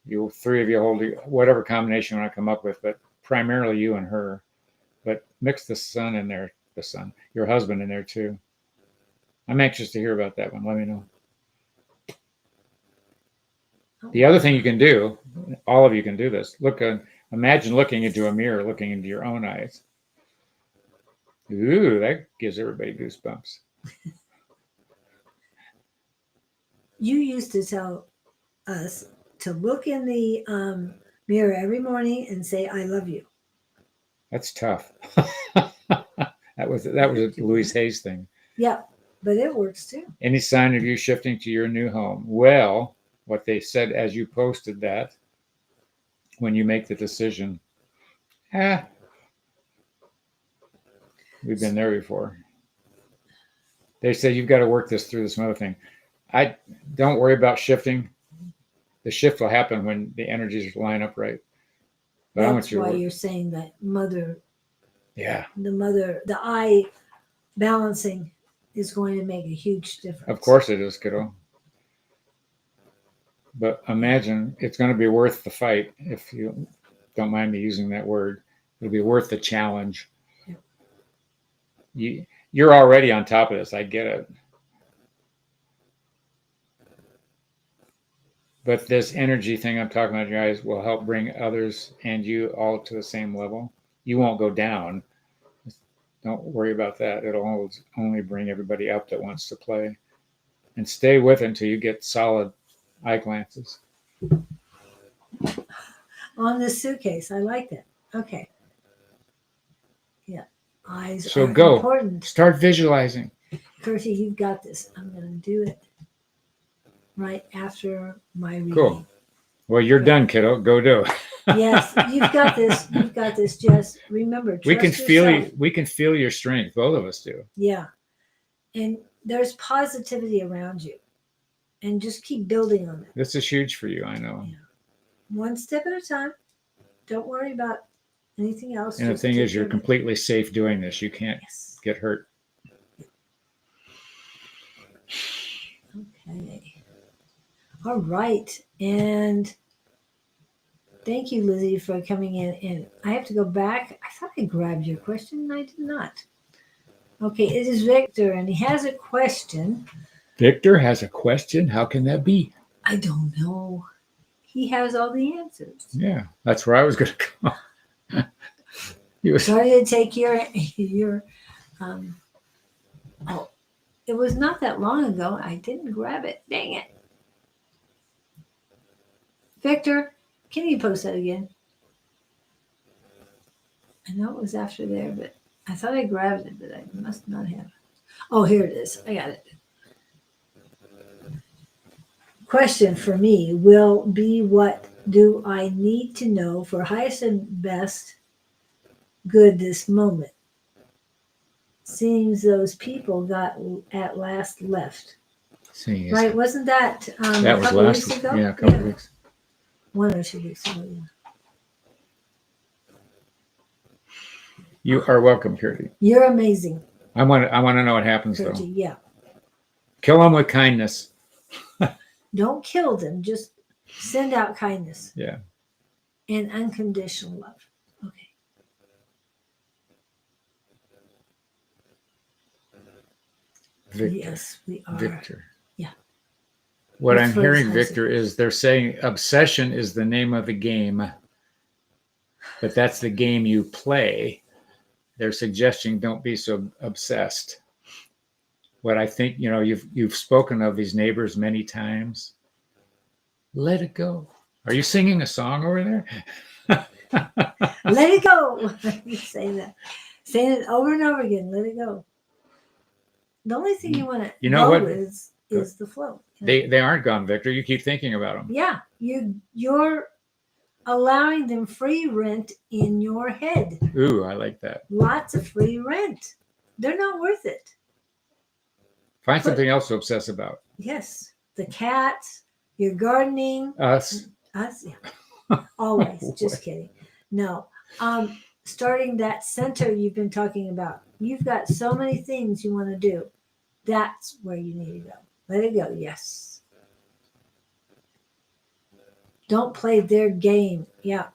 You 3 of you hold whatever combination you want to come up with, but primarily you and her. But mix the son in there, your husband in there too. I'm anxious to hear about that one. Let me know. Oh, The other thing you can do, all of you can do this. Imagine looking into a mirror, looking into your own eyes. Ooh, that gives everybody goosebumps. you used to tell us to look in the mirror every morning and say, I love you. That's tough. that was a Louise Hayes thing. Yeah, but it works too. Any sign of you shifting to your new home? Well, what they said as you posted that, when you make the decision, we've been there before. They say you've got to work this through this other thing. I don't worry about shifting. The shift will happen when the energies line up right. But That's why you're saying that the eye balancing is going to make a huge difference. Of course it is, kiddo. But imagine it's going to be worth the fight, if you don't mind me using that word. It'll be worth the challenge. Yeah. You're already on top of this. I get it. But this energy thing I'm talking about, your eyes, will help bring others and you all to the same level. You won't go down. Don't worry about that. It'll only bring everybody up that wants to play. And stay with it until you get solid eye glances. On this suitcase. I like that. Okay. Yeah. Eyes so are go. important. Start visualizing. Kirsty, you've got this. I'm going to do it right after my reading. Cool. Well, you're done, kiddo. Go do it. Yes, you've got this. You've got this. Just remember, we can feel yourself. you. We can feel your strength. Both of us do. Yeah, and there's positivity around you, and just keep building on it. This is huge for you. I know. Yeah. One step at a time. Don't worry about anything else. And the thing is, you're completely safe doing this. You can't get hurt. Okay. All right, and thank you, Lizzie, for coming in. And I have to go back. I thought I grabbed your question, and I did not. Okay, it is Victor, and he has a question. Victor has a question. How can that be? I don't know. He has all the answers. Yeah, that's where I was going to go. Sorry to take your oh, it was not that long ago. I didn't grab it. Dang it. Victor, can you post that again? I know it was after there, but I thought I grabbed it, but I must not have. Oh, here it is. I got it. Question for me will be, what do I need to know for highest and best good this moment? Seems those people got at last left. Right? Wasn't that that was last week ago? Yeah, a couple of weeks. 1 or 2 weeks ago, yeah. You are welcome, Kirti. You're amazing. I want to know what happens, Kirti, though. yeah. Kill them with kindness. Don't kill them. Just send out kindness. Yeah. And unconditional love. Okay. Victor. Yes, we are. Victor. Yeah. What I'm hearing, Victor, is they're saying obsession is the name of the game, but that's the game you play. They're suggesting don't be so obsessed. What I think, you've spoken of these neighbors many times. Let it go. Are you singing a song over there? Let it go. You say that. Saying it over and over again. Let it go. The only thing you want to go is the flow. They aren't gone, Victor. You keep thinking about them. Yeah. You're allowing them free rent in your head. Ooh, I like that. Lots of free rent. They're not worth it. Find something else to obsess about. Yes. The cats, your gardening. Us, yeah. Always. Just kidding. No. Starting that center you've been talking about. You've got so many things you want to do. That's where you need to go. Let it go. Yes. Don't play their game. Yeah.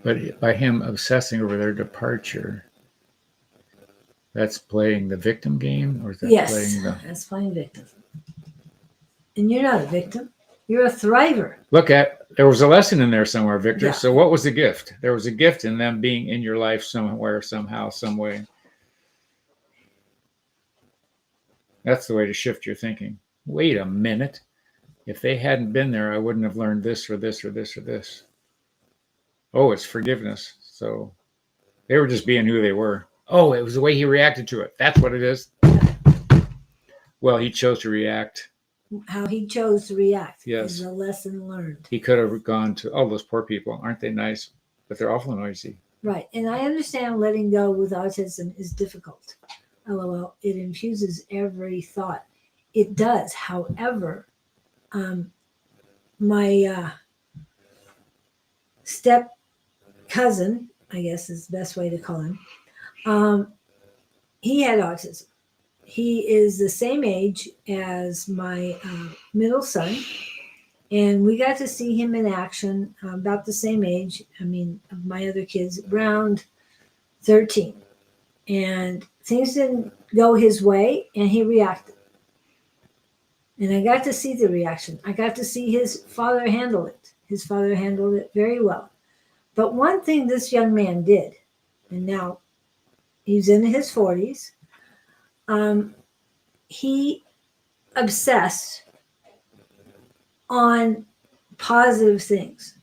But by him obsessing over their departure, That's playing the victim game, or is that Yes, playing the? that's playing victim. And you're not a victim. You're a thriver. Look at, there was a lesson in there somewhere, Victor. Yeah. So what was the gift? There was a gift in them being in your life somewhere, somehow, some way. That's the way to shift your thinking. Wait a minute. If they hadn't been there, I wouldn't have learned this or this or this or this. Oh, it's forgiveness. So they were just being who they were. Oh, it was the way he reacted to it. That's what it is. Well, he chose to react. How he chose to react Yes. is a lesson learned. He could have gone to, oh, those poor people. Aren't they nice? But they're awful noisy. Right. And I understand letting go with autism is difficult. LOL. It infuses every thought. It does. However, my step cousin, I guess is the best way to call him, he had autism. He is the same age as my middle son, and we got to see him in action about the same age. I mean, of my other kids, around 13. And things didn't go his way, and he reacted. And I got to see the reaction. I got to see his father handle it. His father handled it very well. But one thing this young man did, and now he's in his 40s, he obsessed on positive things.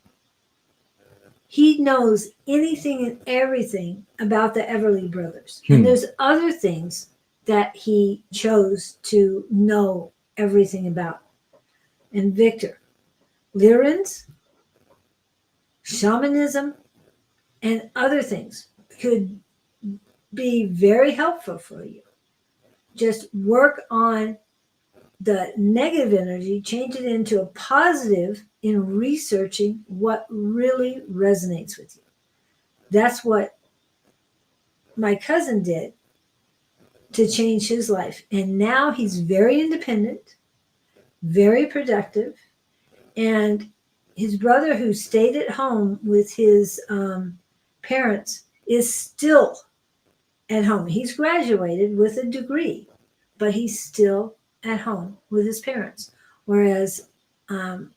He knows anything and everything about the Everly brothers. And there's other things that he chose to know everything about. And Victor, Lyrans, shamanism, and other things could be very helpful for you. Just work on the negative energy, change it into a positive in researching what really resonates with you. That's what my cousin did to change his life. And now he's very independent, very productive. And his brother, who stayed at home with his parents, is still at home. He's graduated with a degree, but he's still at home with his parents. Whereas the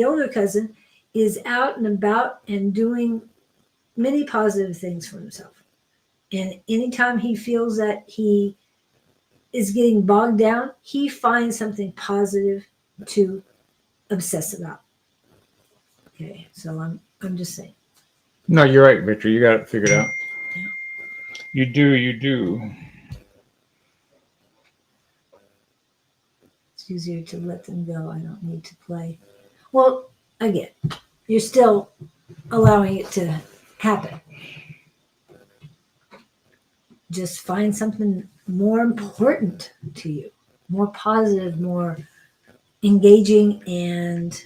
older cousin is out and about and doing many positive things for himself. And anytime he feels that he is getting bogged down, he finds something positive to obsess about. Okay, so I'm just saying. No, you're right, Victor. You got it figured out. Yeah. You do. It's easier to let them go. I don't need to play. Well, again, you're still allowing it to happen. Just find something more important to you, more positive, more engaging, and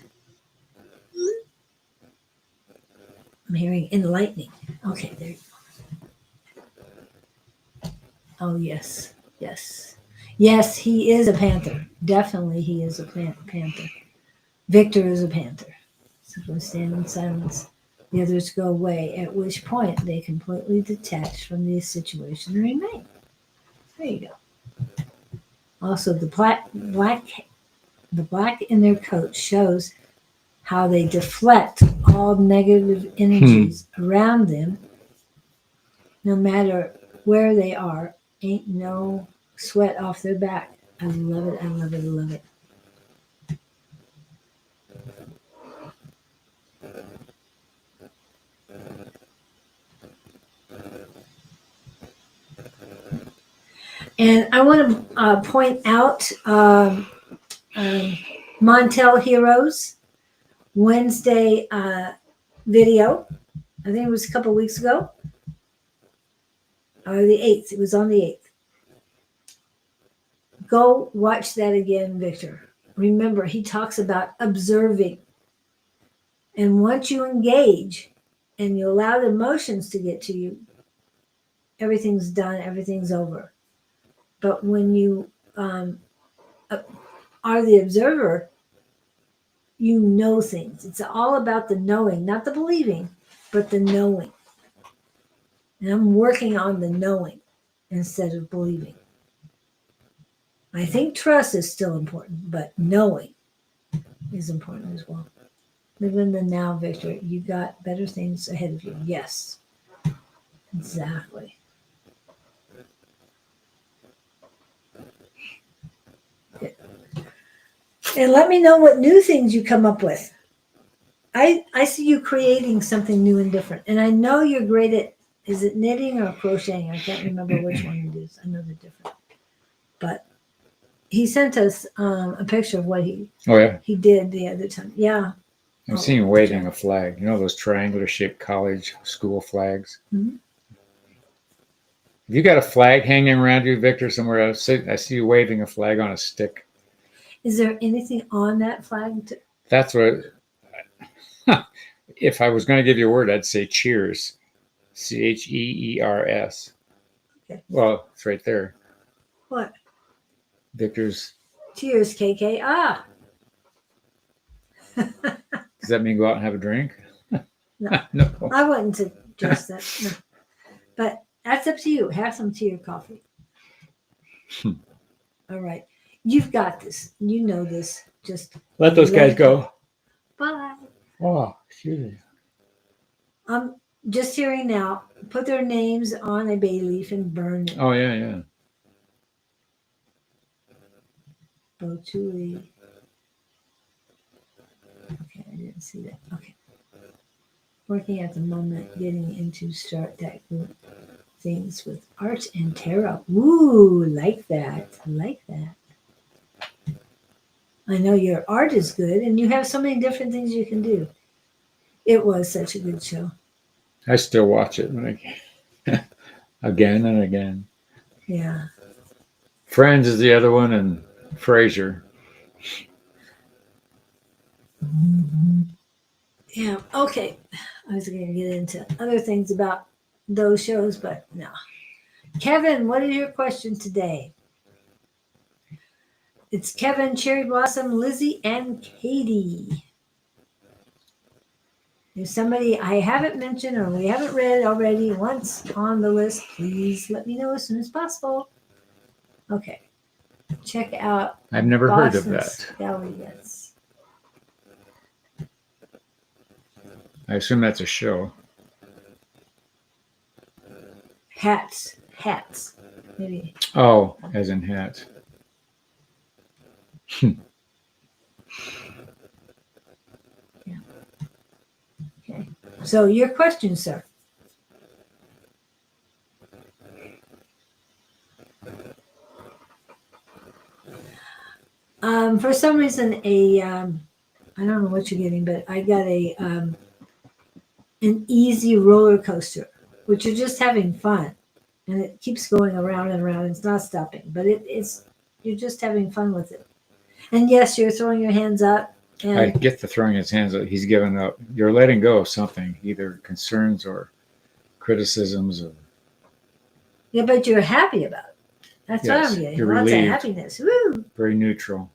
I'm hearing enlightening. Okay, there you go. Oh, yes. Yes, he is a panther. Definitely he is a panther. Victor is a panther. So we stand in silence. The others go away, at which point they completely detach from the situation and remain. There you go. Also, the black in their coat shows how they deflect all negative energies around them, no matter where they are. Ain't no sweat off their back. I love it. I love it. I love it. And I want to point out Montel Heroes Wednesday video. I think it was a couple weeks ago. Or the 8th. It was on the 8th. Go watch that again, Victor. Remember, he talks about observing. And once you engage and you allow the emotions to get to you, everything's done, everything's over. But when you are the observer, you know things. It's all about the knowing, not the believing, but the knowing. And I'm working on the knowing instead of believing. I think trust is still important, but knowing is important as well. Live in the now, Victor. You got better things ahead of you. Yes, exactly. And let me know what new things you come up with. I see you creating something new and different. And I know you're great at, is it knitting or crocheting? I can't remember which one it is. I know they're different. But he sent us a picture of what he did the other time. Yeah. I'm seeing waving a flag. You know those triangular shaped college school flags? Mm-hmm. Have you got a flag hanging around you, Victor, somewhere else? I see you waving a flag on a stick. Is there anything on that flag? That's what, if I was going to give you a word, I'd say cheers. CHEERS. Okay. Well, it's right there. What? Victor's. Cheers, KK. Ah. Does that mean go out and have a drink? No. No. I wouldn't suggest that. No. But that's up to you. Have some tea or coffee. All right. You've got this. You know this. Just let those guys go. Bye. Oh, excuse me. I'm just hearing now. Put their names on a bay leaf and burn it. Oh, yeah. Botuli. Okay, I didn't see that. Okay. Working at the moment, getting into start that group things with art and tarot. Ooh, like that. Like that. I know your art is good and you have so many different things you can do. It was such a good show. I still watch it when I again and again. Yeah. Friends is the other one, and Frasier. Yeah. Okay. I was going to get into other things about those shows, but no. Kevin, what is your question today? It's Kevin, Cherry Blossom, Lizzie, and Katie. If somebody I haven't mentioned or we haven't read already once on the list, please let me know as soon as possible. Okay. Check out. I've never heard of that. Scallions. I assume that's a show. Hats. Maybe. Oh, as in hat. Yeah. Okay. So your question, sir. For some reason, I don't know what you're getting, but I got an easy roller coaster, which you're just having fun, and it keeps going around and around. It's not stopping, but it's you're just having fun with it. And yes, you're throwing your hands up. And I get the throwing his hands up. He's given up. You're letting go of something, either concerns or criticisms. yeah, but you're happy about it. That's what Yes, I'm getting. you're Lots relieved. of happiness. Woo! Very neutral.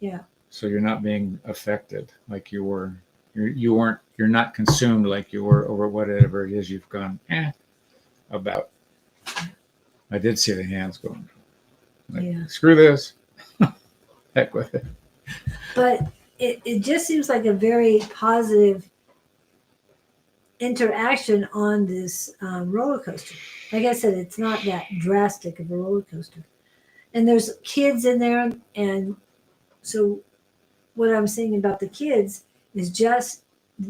Yeah. So you're not being affected like you were. You're not consumed like you were over whatever it is you've gone about. I did see the hands going. Like, Yeah. Screw this. Heck with it. But it just seems like a very positive interaction on this roller coaster. Like I said, it's not that drastic of a roller coaster. And there's kids in there. And so what I'm saying about the kids is just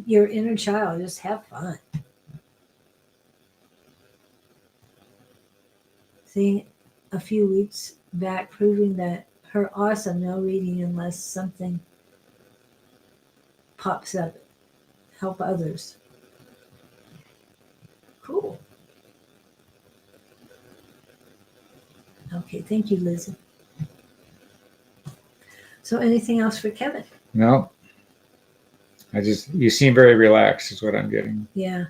your inner child. Just have fun. Seeing a few weeks back proving that her awesome, no reading unless something pops up. Help others. Cool. Okay, thank you, Lizzie. So anything else for Kevin? No. You seem very relaxed is what I'm getting. Yeah.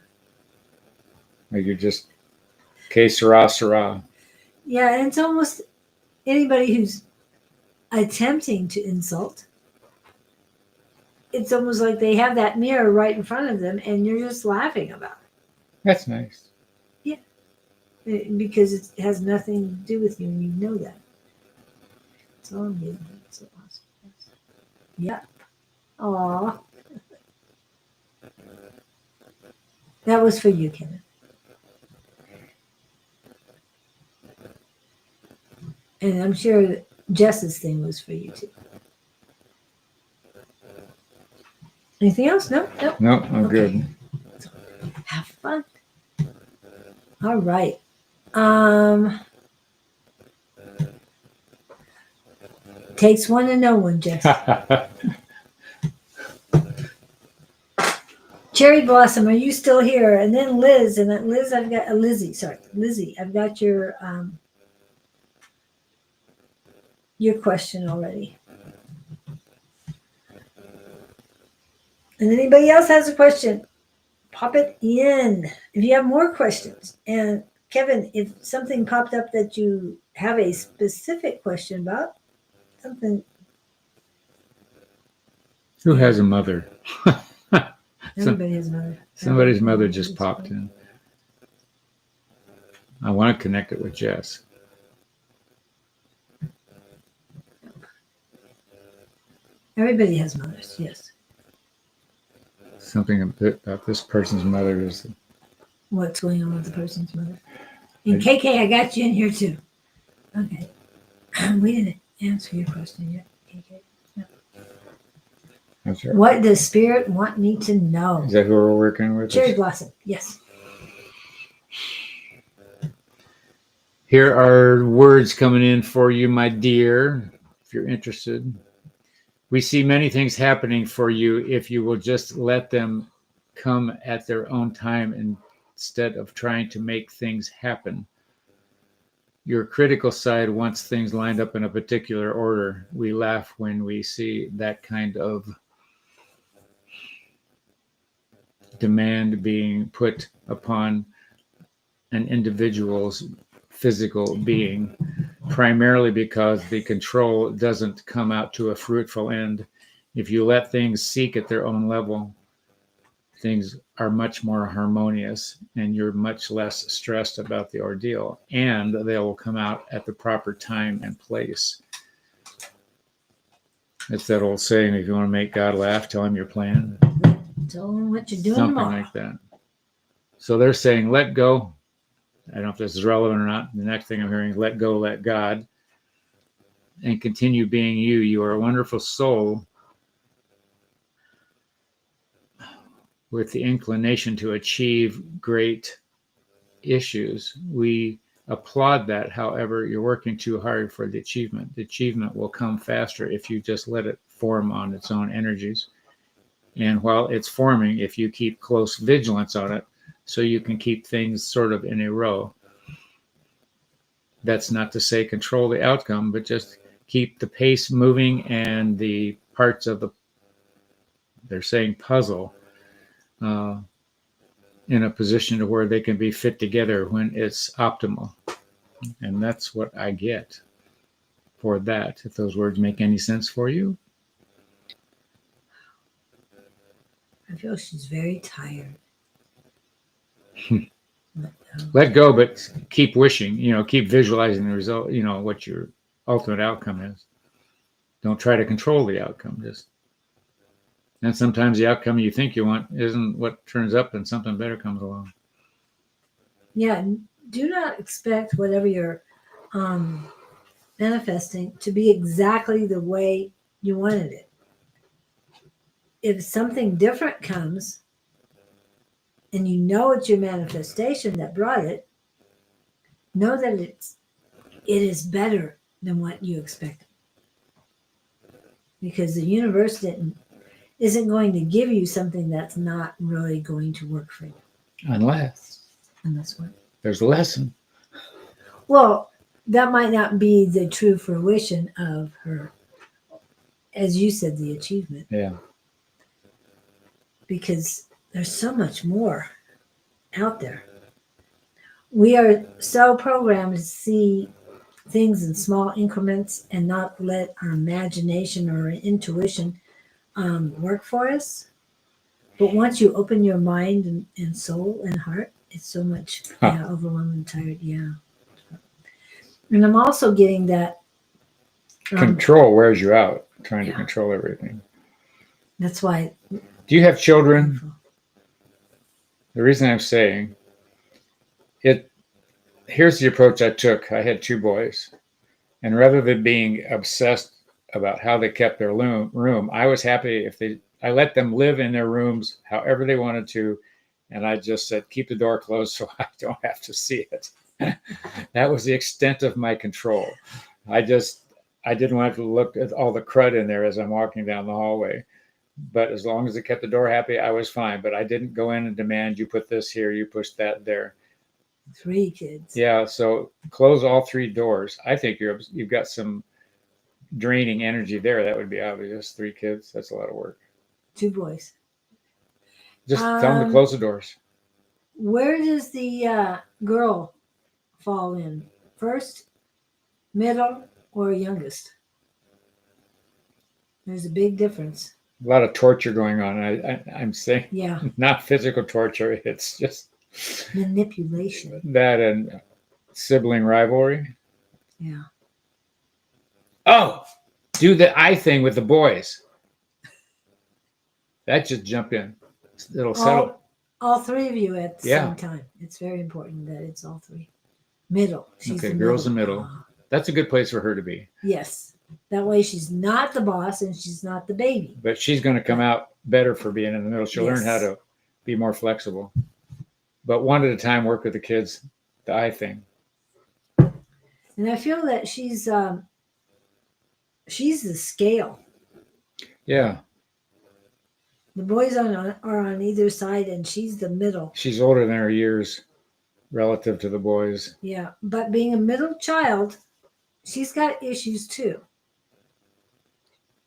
Like you're just, okay, Sarah. Yeah, and it's almost anybody who's attempting to insult. It's almost like they have that mirror right in front of them and you're just laughing about it. That's nice. Yeah. because it has nothing to do with you, and you know that. It's all you. It's so awesome. Yeah. Aw. That was for you, Kevin. And I'm sure Jess's thing was for you too. Anything else? No? No. No, I'm Okay. good. Have fun. All right. Takes one to know one, Jess. Cherry Blossom, are you still here? And then Liz, and then Liz, I've got Lizzie. Sorry, Lizzie, I've got your question already. And anybody else has a question, pop it in. If you have more questions, and Kevin, if something popped up that you have a specific question about, something. Who has a mother? Everybody has a mother. Somebody's mother just popped in. I want to connect it with Jess. Everybody has mothers, yes. Something about this person's mother is. What's going on with the person's mother? And KK, I got you in here too. Okay. We didn't answer your question yet, KK. No. That's right. What does Spirit want me to know? Is that who we're working with? Cherry Blossom, yes. Here are words coming in for you, my dear, if you're interested. We see many things happening for you if you will just let them come at their own time instead of trying to make things happen. Your critical side wants things lined up in a particular order. We laugh when we see that kind of demand being put upon an individual's physical being, primarily because the control doesn't come out to a fruitful end. If you let things seek at their own level, things are much more harmonious and you're much less stressed about the ordeal, and they will come out at the proper time and place. It's that old saying, if you want to make God laugh, tell him your plan. Tell them what you're doing Something tomorrow. like that. So they're saying, let go. I don't know if this is relevant or not. The next thing I'm hearing is let go, let God, and continue being you. You are a wonderful soul with the inclination to achieve great issues. We applaud that. However, you're working too hard for the achievement. The achievement will come faster if you just let it form on its own energies. And while it's forming, if you keep close vigilance on it, so you can keep things sort of in a row. That's not to say control the outcome, but just keep the pace moving and the parts of the, they're saying puzzle, in a position to where they can be fit together when it's optimal. And that's what I get for that. If those words make any sense for you. I feel she's very tired. Let go, but keep wishing, keep visualizing the result, what your ultimate outcome is. Don't try to control the outcome. And sometimes the outcome you think you want isn't what turns up, and something better comes along. Yeah, do not expect whatever you're manifesting to be exactly the way you wanted it. If something different comes, and you know it's your manifestation that brought it, know that it is better than what you expected. Because the universe isn't going to give you something that's not really going to work for you. Unless what? There's a lesson. Well, that might not be the true fruition of her, as you said, the achievement. Yeah. Because there's so much more out there. We are so programmed to see things in small increments and not let our imagination or our intuition work for us. But once you open your mind and soul and heart, it's so much, Huh. overwhelmed and tired. Yeah. And I'm also getting that. Control wears you out, trying to Yeah. control everything. That's why. Do you have children? Painful. The reason I'm saying it, here's the approach I took. I had 2 boys, and rather than being obsessed about how they kept their room, I was happy if I let them live in their rooms however they wanted to, and I just said, keep the door closed so I don't have to see it. That was the extent of my control. I didn't want to look at all the crud in there as I'm walking down the hallway. But as long as it kept the door happy, I was fine. But I didn't go in and demand you put this here, you push that there. 3 kids. Yeah, so close all 3 doors. I think you've got some draining energy there. That would be obvious. 3 kids, that's a lot of work. 2 boys. Just tell them to close the doors. Where does the girl fall in? First, middle, or youngest? There's a big difference. A lot of torture going on. I'm saying Yeah. not physical torture. It's just Manipulation. that and sibling rivalry. Yeah. Oh, do the eye thing with the boys. That just jump in. It'll settle. All 3 of you at the Yeah. same time. It's very important that it's all 3. Middle. She's Okay, the girl's the middle. middle. That's a good place for her to be. Yes. That way she's not the boss and she's not the baby. But she's going to come out better for being in the middle. She'll learn how Yes. to be more flexible. But one at a time, work with the kids. The eye thing. And I feel that she's the scale. Yeah. The boys are on either side, and she's the middle. She's older than her years relative to the boys. Yeah, but being a middle child, she's got issues too.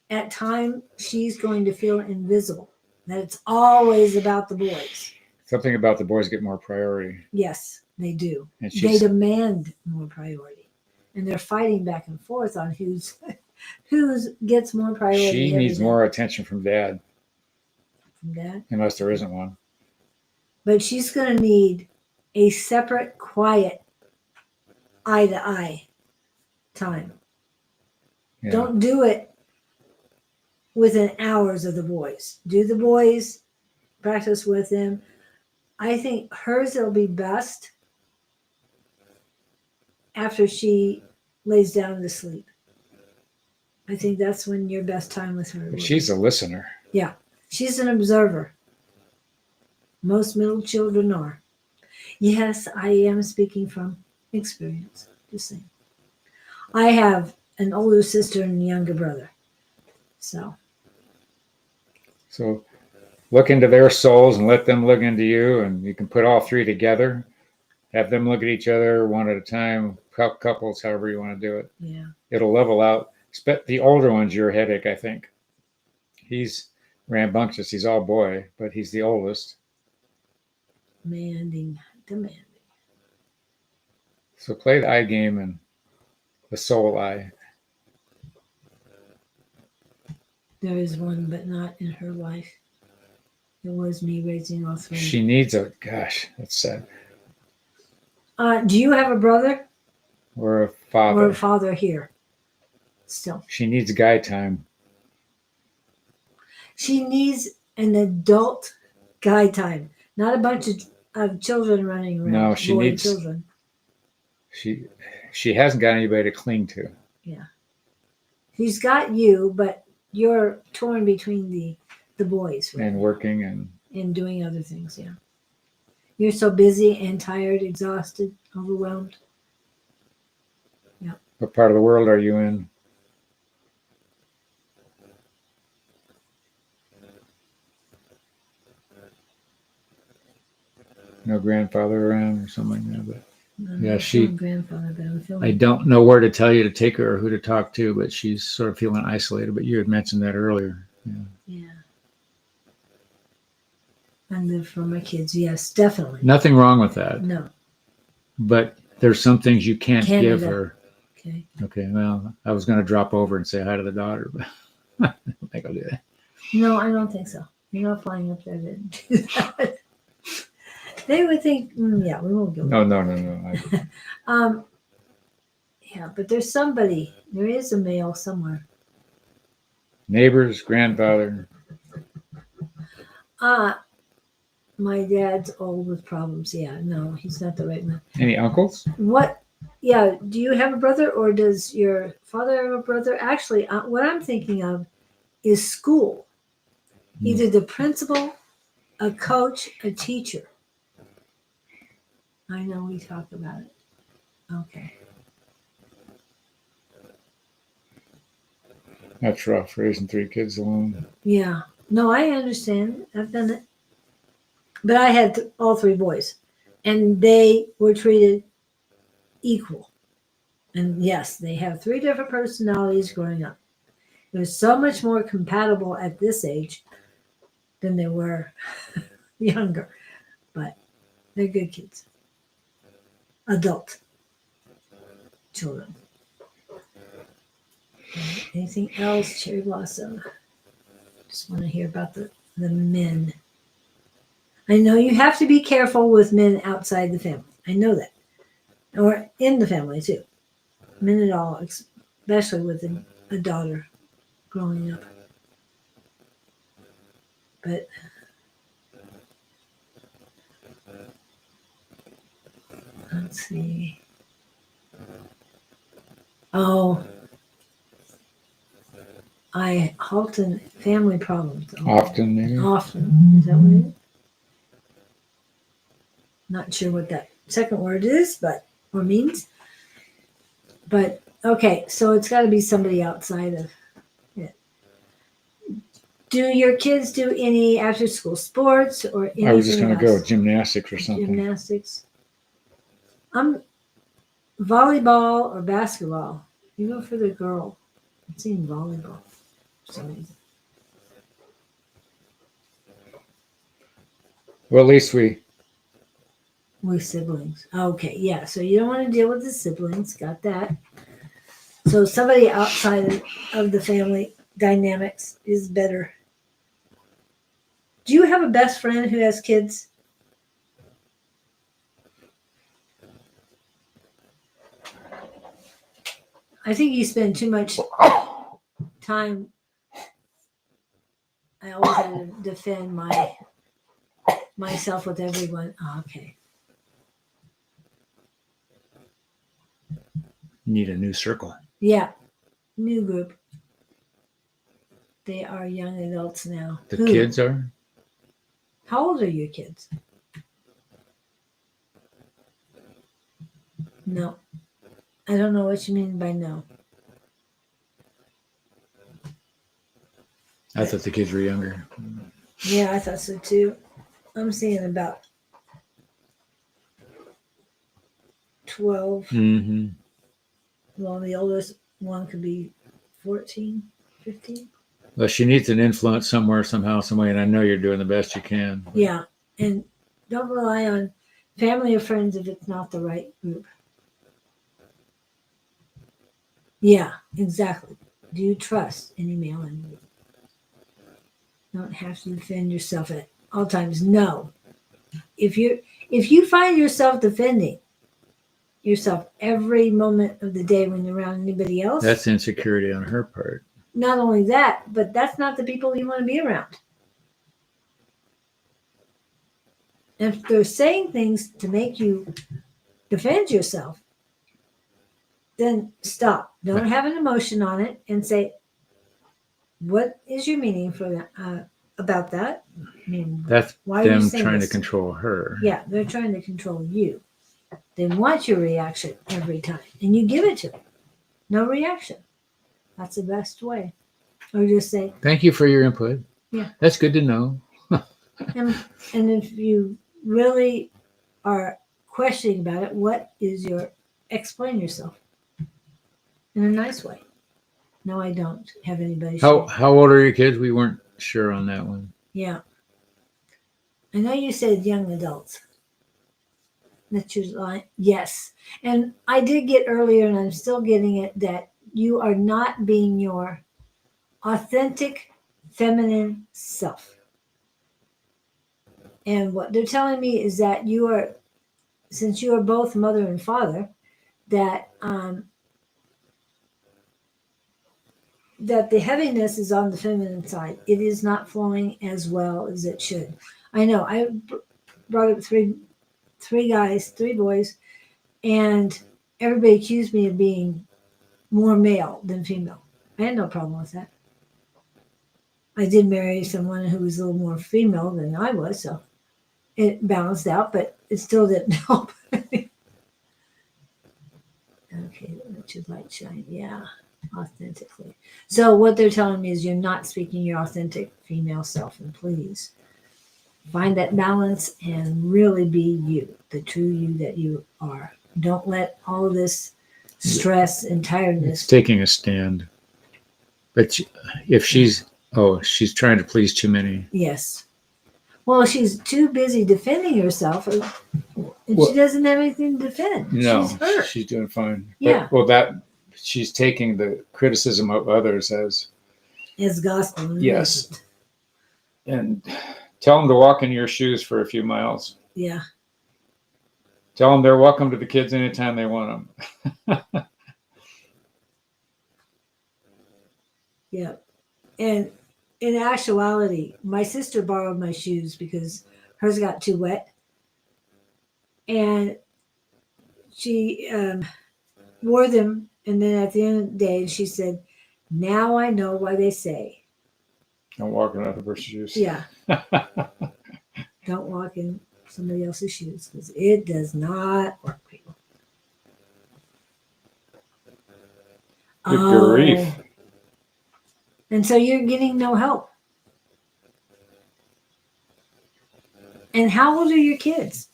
At times, she's going to feel invisible. That it's always about the boys. Something about the boys get more priority. Yes, they do. And They demand more priority, and they're fighting back and forth on who's gets more priority. she every needs day. more attention from dad, From Dad. unless there isn't one. But she's going to need a separate, quiet, eye-to-eye time. Yeah. Don't do it within hours of the boys. Do the boys, practice with them. I think hers will be best after she lays down to sleep. I think that's when your best time with her. But she's a listener. Yeah, she's an observer. Most middle children are. Yes, I am speaking from experience. Just saying. I have an older sister and a younger brother. So Look into their souls and let them look into you, and you can put all 3 together. Have them look at each other one at a time, couples, however you want to do it. yeah. It'll level out. The older one's your headache, I think. He's rambunctious. He's all boy, but he's the oldest. Demanding. So play the eye game and the soul eye. There is one, but not in her life. It was me raising all 3. She needs gosh, that's sad. Do you have a brother Or a father. or a father here? Still, She needs guy time. she needs an adult guy time, not a bunch of children running around. No, she boy needs- children. She hasn't got anybody to cling to. She's got you, but you're torn between the boys right And now, working and doing other things. Yeah, you're so busy and tired, exhausted, overwhelmed. what part of the world are you in? No grandfather around or something like that. But Yeah, she- grandfather, but I'm feeling. I don't know where to tell you to take her or who to talk to, but she's sort of feeling isolated. But you had mentioned that earlier. Yeah. I live for my kids. Yes, definitely. Nothing wrong with that, No. but there's some things you can't give Canada. her. Okay. Okay, well, I was going to drop over and say hi to the daughter, but I don't think I'll do that. No, I don't think so. You're not flying up there to do that. They would think, yeah, we won't go. No. Yeah, but there's somebody. There is a male somewhere. Neighbors, grandfather. My dad's old with problems. Yeah, no, he's not the right man. Any uncles? What? Yeah, do you have a brother or does your father have a brother? Actually, what I'm thinking of is school. Either the principal, a coach, a teacher. I know we talk about it. Okay. That's rough, raising 3 kids alone. Yeah. No, I understand. I've done it. But I had all 3 boys, and they were treated equal. And yes, they have 3 different personalities growing up. They're so much more compatible at this age than they were younger. But they're good kids. Adult children. Anything else, Cherry Blossom? Just want to hear about the men. I know you have to be careful with men outside the family. I know that. Or in the family, too. Men at all, especially with a daughter growing up. But let's see. Oh, Halton family problems. Often, maybe. Often. Is that what it is? Not sure what that second word is, but or means. But okay, so it's got to be somebody outside of it. Do your kids do any after school sports or anything I was just going to else? go gymnastics or something. Gymnastics. Volleyball or basketball. You go for the girl. I'm seeing volleyball for some reason. Well, at least we With siblings. Okay, yeah. So you don't want to deal with the siblings. Got that. So somebody outside of the family dynamics is better. Do you have a best friend who has kids? I think you spend too much time. I always have to defend myself with everyone. Oh, okay. need a new circle. Yeah. New group. They are young adults now. The kids are? How old are your kids? No. I don't know what you mean by no. I thought the kids were younger. Yeah, I thought so too. I'm seeing about 12. Mm-hmm. Well, the oldest one could be 14, 15. Well, she needs an influence somewhere, somehow, some way, and I know you're doing the best you can. Yeah, and don't rely on family or friends if it's not the right group. Yeah, exactly. Do you trust any male enemy? Don't have to defend yourself at all times. No. If you find yourself defending yourself every moment of the day when you're around anybody else, That's insecurity on her part. Not only that, but that's not the people you want to be around. If they're saying things to make you defend yourself, then stop. Don't have an emotion on it and say, what is your meaning for that, about that? I mean, That's why are you them saying trying this? to control her. Yeah, they're trying to control you. They want your reaction every time, and you give it to them. No reaction. That's the best way. Or just say, Thank you for your input. Yeah. That's good to know. and if you really are questioning about it, explain yourself in a nice way. No, I don't have anybody. How old are your kids? We weren't sure on that one. Yeah. I know you said young adults. That's your line. Yes. And I did get earlier, and I'm still getting it, that you are not being your authentic feminine self. And what they're telling me is that since you are both mother and father, that that the heaviness is on the feminine side. It is not flowing as well as it should. I know. I brought up three guys, three boys, and everybody accused me of being more male than female. I had no problem with that. I did marry someone who was a little more female than I was, so it balanced out, but it still didn't help. Okay, let your light shine. Yeah, authentically. So what they're telling me is you're not speaking your authentic female self, and please find that balance and really be you, the true you that you are. Don't let all of this stress and tiredness. It's taking a stand. But if she's trying to please too many. Yes. Well, she's too busy defending herself, and she doesn't have anything to defend. No, she's hurt. She's doing fine. Yeah. But, she's taking the criticism of others as gospel. Yes. And tell them to walk in your shoes for a few miles. Yeah. Tell them they're welcome to the kids anytime they want them. Yeah. And in actuality, my sister borrowed my shoes because hers got too wet. And she wore them. And then at the end of the day, she said, now I know why they say. Don't walk in other person's shoes. Yeah. Don't walk in somebody else's shoes because it does not work, people. Good grief. And so you're getting no help. And how old are your kids?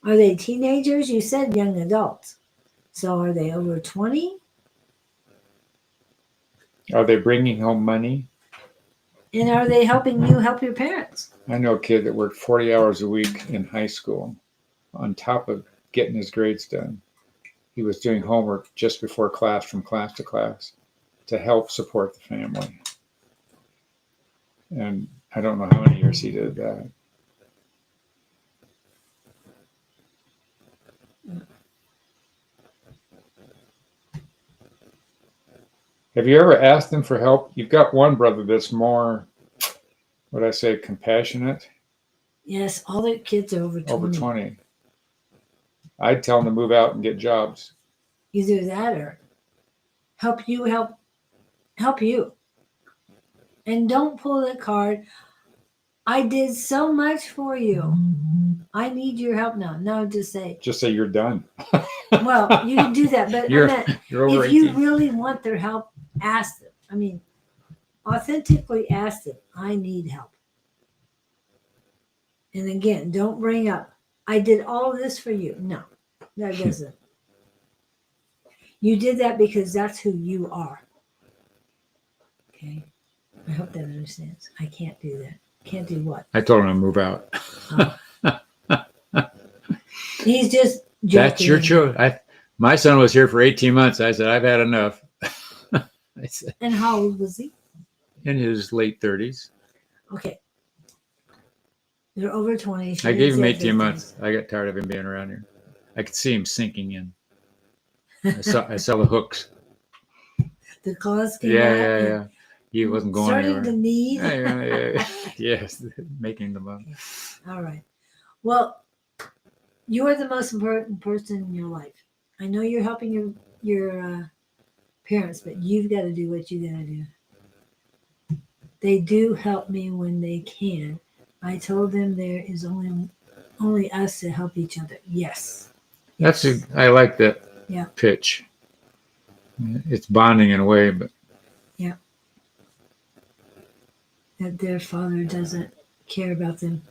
Are they teenagers? You said young adults. So are they over 20? Are they bringing home money? And are they helping you help your parents? I know a kid that worked 40 hours a week in high school on top of getting his grades done. He was doing homework just before class, from class to class, to help support the family. And I don't know how many years he did that. Have you ever asked them for help? You've got one brother that's more, what I say, compassionate. Yes, all their kids are over 20. Over 20. I'd tell them to move out and get jobs. Either that or help you. And don't pull the card. I did so much for you. I need your help now. No, just say you're done. Well, you can do that, but you're if over 18. you really want their help, ask them. I mean, authentically ask them, I need help. And again, don't bring up, I did all this for you. No, that doesn't. You did that because that's who you are. Okay? I hope that understands. I can't do that. Can't do what? I told him to move out. He's just joking. That's your choice. My son was here for 18 months. I said, I've had enough. I said, and how old was he? In his late 30s. Okay. They're over 20. I gave him 18 months. I got tired of him being around here. I could see him sinking in. I saw the hooks. The claws came Yeah, out. yeah. He wasn't going starting anywhere. to need. Yeah. Yes, making them up. All right. Well, you are the most important person in your life. I know you're helping your parents, but you've got to do what you got to do. They do help me when they can. I told them there is only us to help each other. Yes. I like that Yeah. pitch. It's bonding in a way, but yeah. That their father doesn't care about them.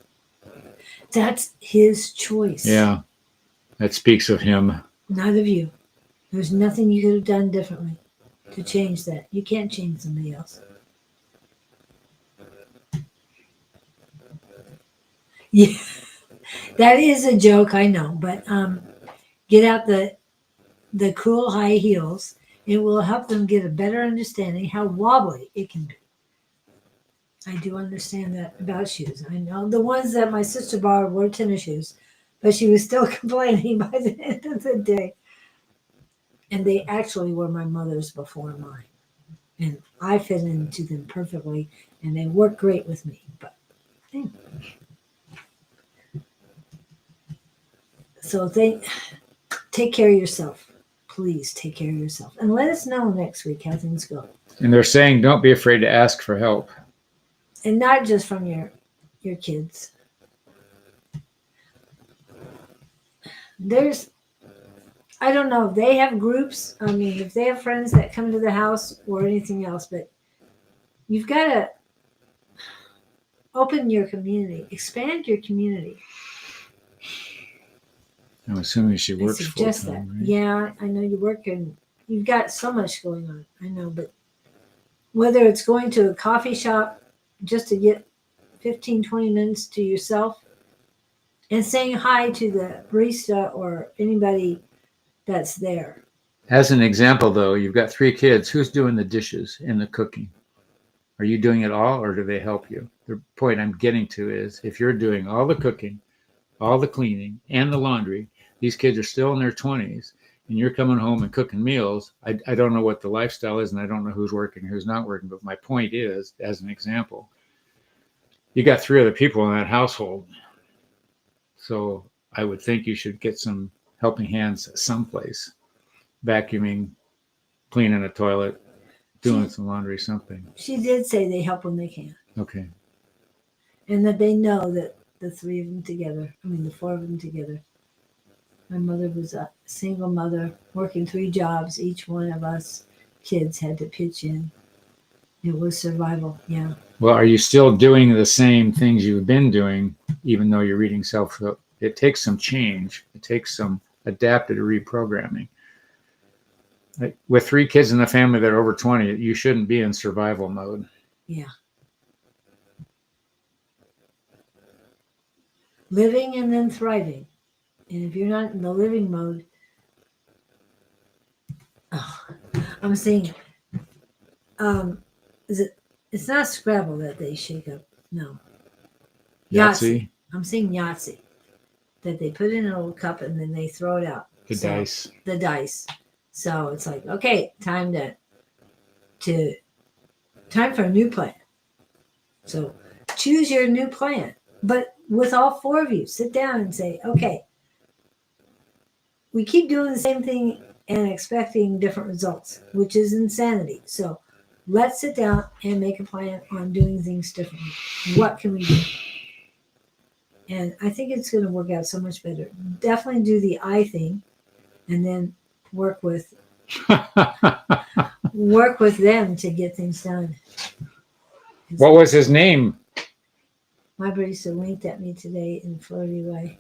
That's his choice. yeah, that speaks of him. Not of you. There's nothing you could have done differently to change that. You can't change somebody else. Yeah, that is a joke, I know, but get out the cool high heels. It will help them get a better understanding how wobbly it can be. I do understand that about shoes. I know the ones that my sister borrowed were tennis shoes, but she was still complaining by the end of the day. And they actually were my mother's before mine. And I fit into them perfectly, and they work great with me. But so take care of yourself. Please take care of yourself, and let us know next week how things go. And they're saying don't be afraid to ask for help. And not just from your kids. I don't know if they have groups. I mean, if they have friends that come to the house or anything else, but you've got to open your community, expand your community. I'm assuming she works full suggest time, that. right? Yeah, I know you work and you've got so much going on. I know, but whether it's going to a coffee shop just to get 15, 20 minutes to yourself and saying hi to the barista or anybody that's there. As an example, though, you've got 3 kids. Who's doing the dishes and the cooking? Are you doing it all, or do they help you? The point I'm getting to is if you're doing all the cooking, all the cleaning, and the laundry, these kids are still in their 20s, and you're coming home and cooking meals. I don't know what the lifestyle is, and I don't know who's working, who's not working. But my point is, as an example, you got 3 other people in that household. So I would think you should get some helping hands someplace. Vacuuming, cleaning a toilet, doing some laundry, something. She did say they help when they can. Okay. And that they know that the 3 of them together, the 4 of them together. My mother was a single mother working 3 jobs. Each one of us kids had to pitch in. It was survival. Yeah. Well, are you still doing the same things you've been doing, even though you're reading self-help? It takes some change. It takes some adaptive reprogramming. Like with 3 kids in the family that are over 20, you shouldn't be in survival mode. Yeah. Living and then thriving. And if you're not in the living mode, I'm saying, it's not Scrabble that they shake up. No. Yahtzee? I'm saying Yahtzee. That they put in a little cup and then they throw it out. The dice. The dice. So it's like, okay, time for a new plan. So choose your new plan. But with all 4 of you, sit down and say, okay, we keep doing the same thing and expecting different results, which is insanity. So let's sit down and make a plan on doing things differently. What can we do? And I think it's going to work out so much better. Definitely do the I thing and then work with them to get things done. What was his name? My barista winked at me today in a flirty way.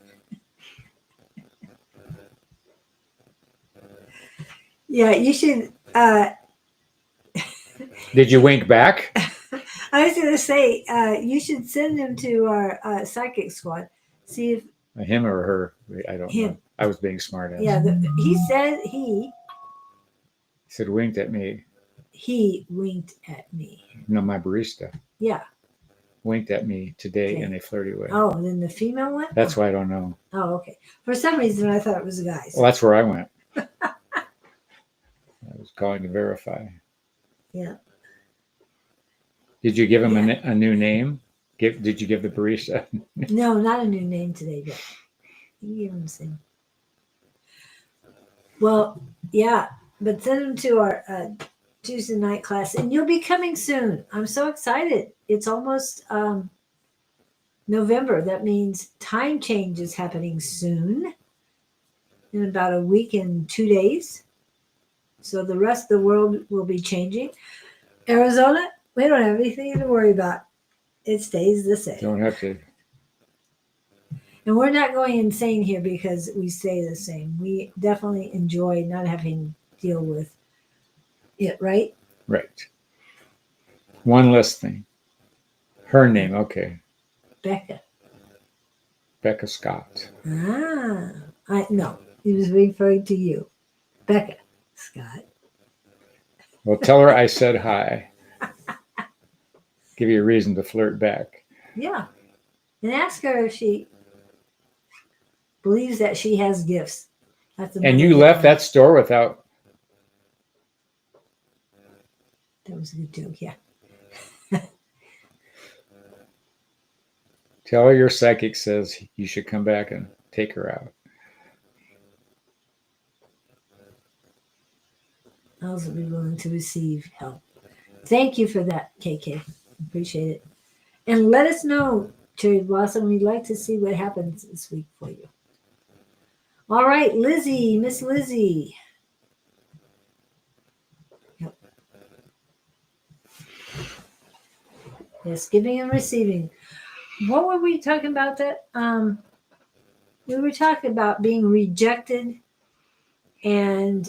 Yeah, you should. Did you wink back? I was going to say, you should send him to our psychic squad. See if Him or her? I don't know. I was being smart ass. Yeah, he said he said winked at me. He winked at me. No, my barista. Yeah. Winked at me today in a flirty way. Oh, and then the female one? That's why I don't know. Oh, okay. For some reason, I thought it was a guy. Well, that's where I went. I was calling to verify. Yeah. Did you give him a new name? Did you give the barista? No, not a new name today, but you give him the same. Well, yeah, but send him to our Tuesday night class, and you'll be coming soon. I'm so excited. It's almost November. That means time change is happening soon, in about a week and 2 days. So the rest of the world will be changing. Arizona, we don't have anything to worry about. It stays the same. Don't have to. And we're not going insane here because we stay the same. We definitely enjoy not having to deal with it, right? Right. One less thing. Her name, okay. Becca. Becca Scott. No, he was referring to you. Becca Scott. Well, tell her I said hi. give you a reason to flirt back. Yeah. And ask her if she believes that she has gifts. That's And you left that store without. That was a good joke, yeah. Tell her your psychic says you should come back and take her out. I'll also be willing to receive help. Thank you for that, KK. Appreciate it. And let us know, Cherry Blossom. We'd like to see what happens this week for you. All right, Lizzie, Miss Lizzie. Yep. Yes, giving and receiving. What were we talking about that? We were talking about being rejected and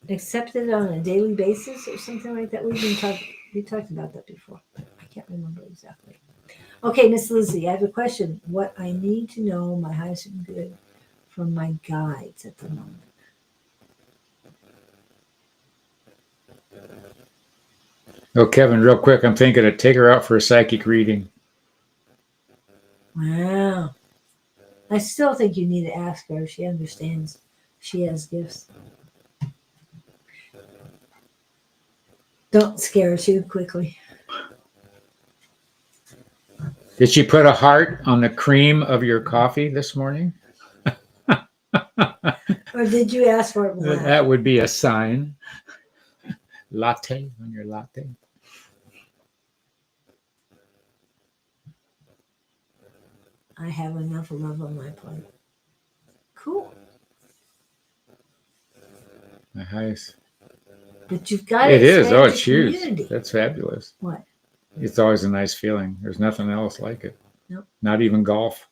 accepted on a daily basis or something like that. We talked about that before. I can't remember exactly. Okay, Miss Lizzie, I have a question. What I need to know my highest and good from my guides at the moment. Oh, Kevin, real quick, I'm thinking to take her out for a psychic reading. Wow. I still think you need to ask her if she understands she has gifts. Don't scare her too quickly. Did she put a heart on the cream of your coffee this morning? Or did you ask for it black? That would be a sign. Latte on your latte. I have enough love on my plate. Cool. My highest. But you've got to It is. Oh, expand it's your huge. community. That's fabulous. What? It's always a nice feeling. There's nothing else like it. Nope. Not even golf.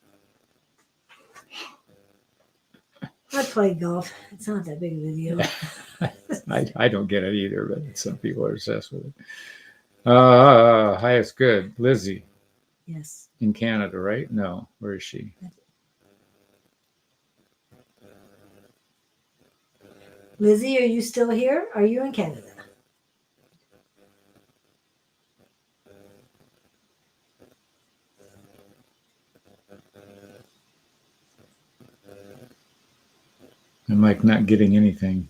I play golf. It's not that big of a deal. I don't get it either, but some people are obsessed with it. Highest good. Lizzie Yes. in Canada, right? No. Where is she? Lizzie, are you still here? Are you in Canada? I'm like not getting anything.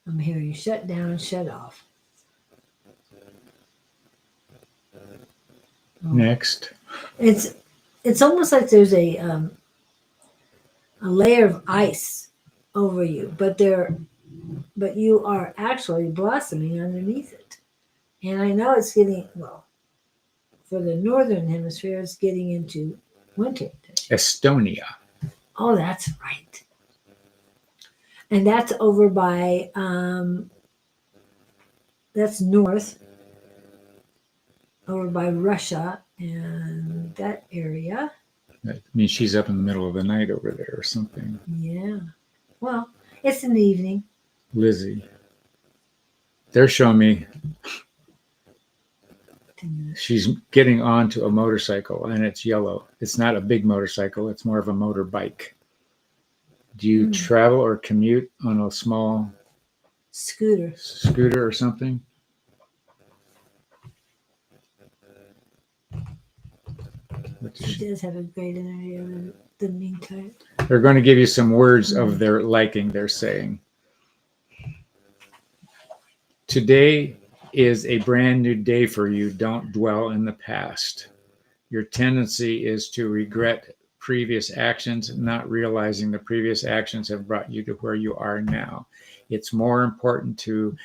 I'm hearing shut down, shut off. Oh. Next. It's almost like there's a layer of ice over you, but you are actually blossoming underneath it. And I know it's getting, well, for the northern hemisphere, it's getting into winter. Estonia. Oh, that's right. And that's over by, that's north, over by Russia and that area. That means she's up in the middle of the night over there or something. Yeah. Well, it's in the evening. Lizzie. They're showing me she's getting onto a motorcycle and it's yellow. It's not a big motorcycle. It's more of a motorbike. Do you travel or commute on a small scooter or something? She does have a great energy in the meantime. They're going to give you some words of their liking, they're saying. Today is a brand new day for you. Don't dwell in the past. Your tendency is to regret previous actions, not realizing the previous actions have brought you to where you are now. It's more important to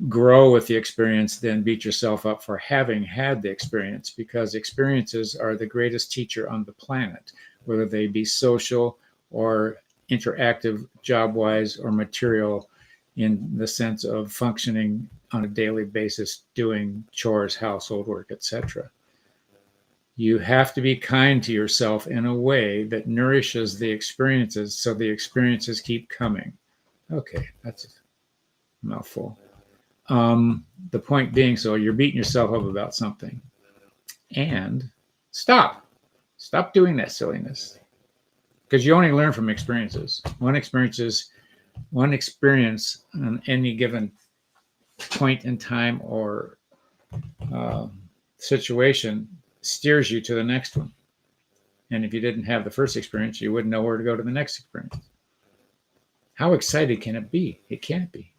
grow with the experience than beat yourself up for having had the experience, because experiences are the greatest teacher on the planet, whether they be social or interactive, job-wise, or material in the sense of functioning on a daily basis, doing chores, household work, etc. You have to be kind to yourself in a way that nourishes the experiences so the experiences keep coming. Okay, that's a mouthful. The point being, so you're beating yourself up about something. And stop doing that silliness. Because you only learn from experiences. One experience is one experience on any given point in time or situation steers you to the next one. And if you didn't have the first experience, you wouldn't know where to go to the next experience. How excited can it be? It can't be.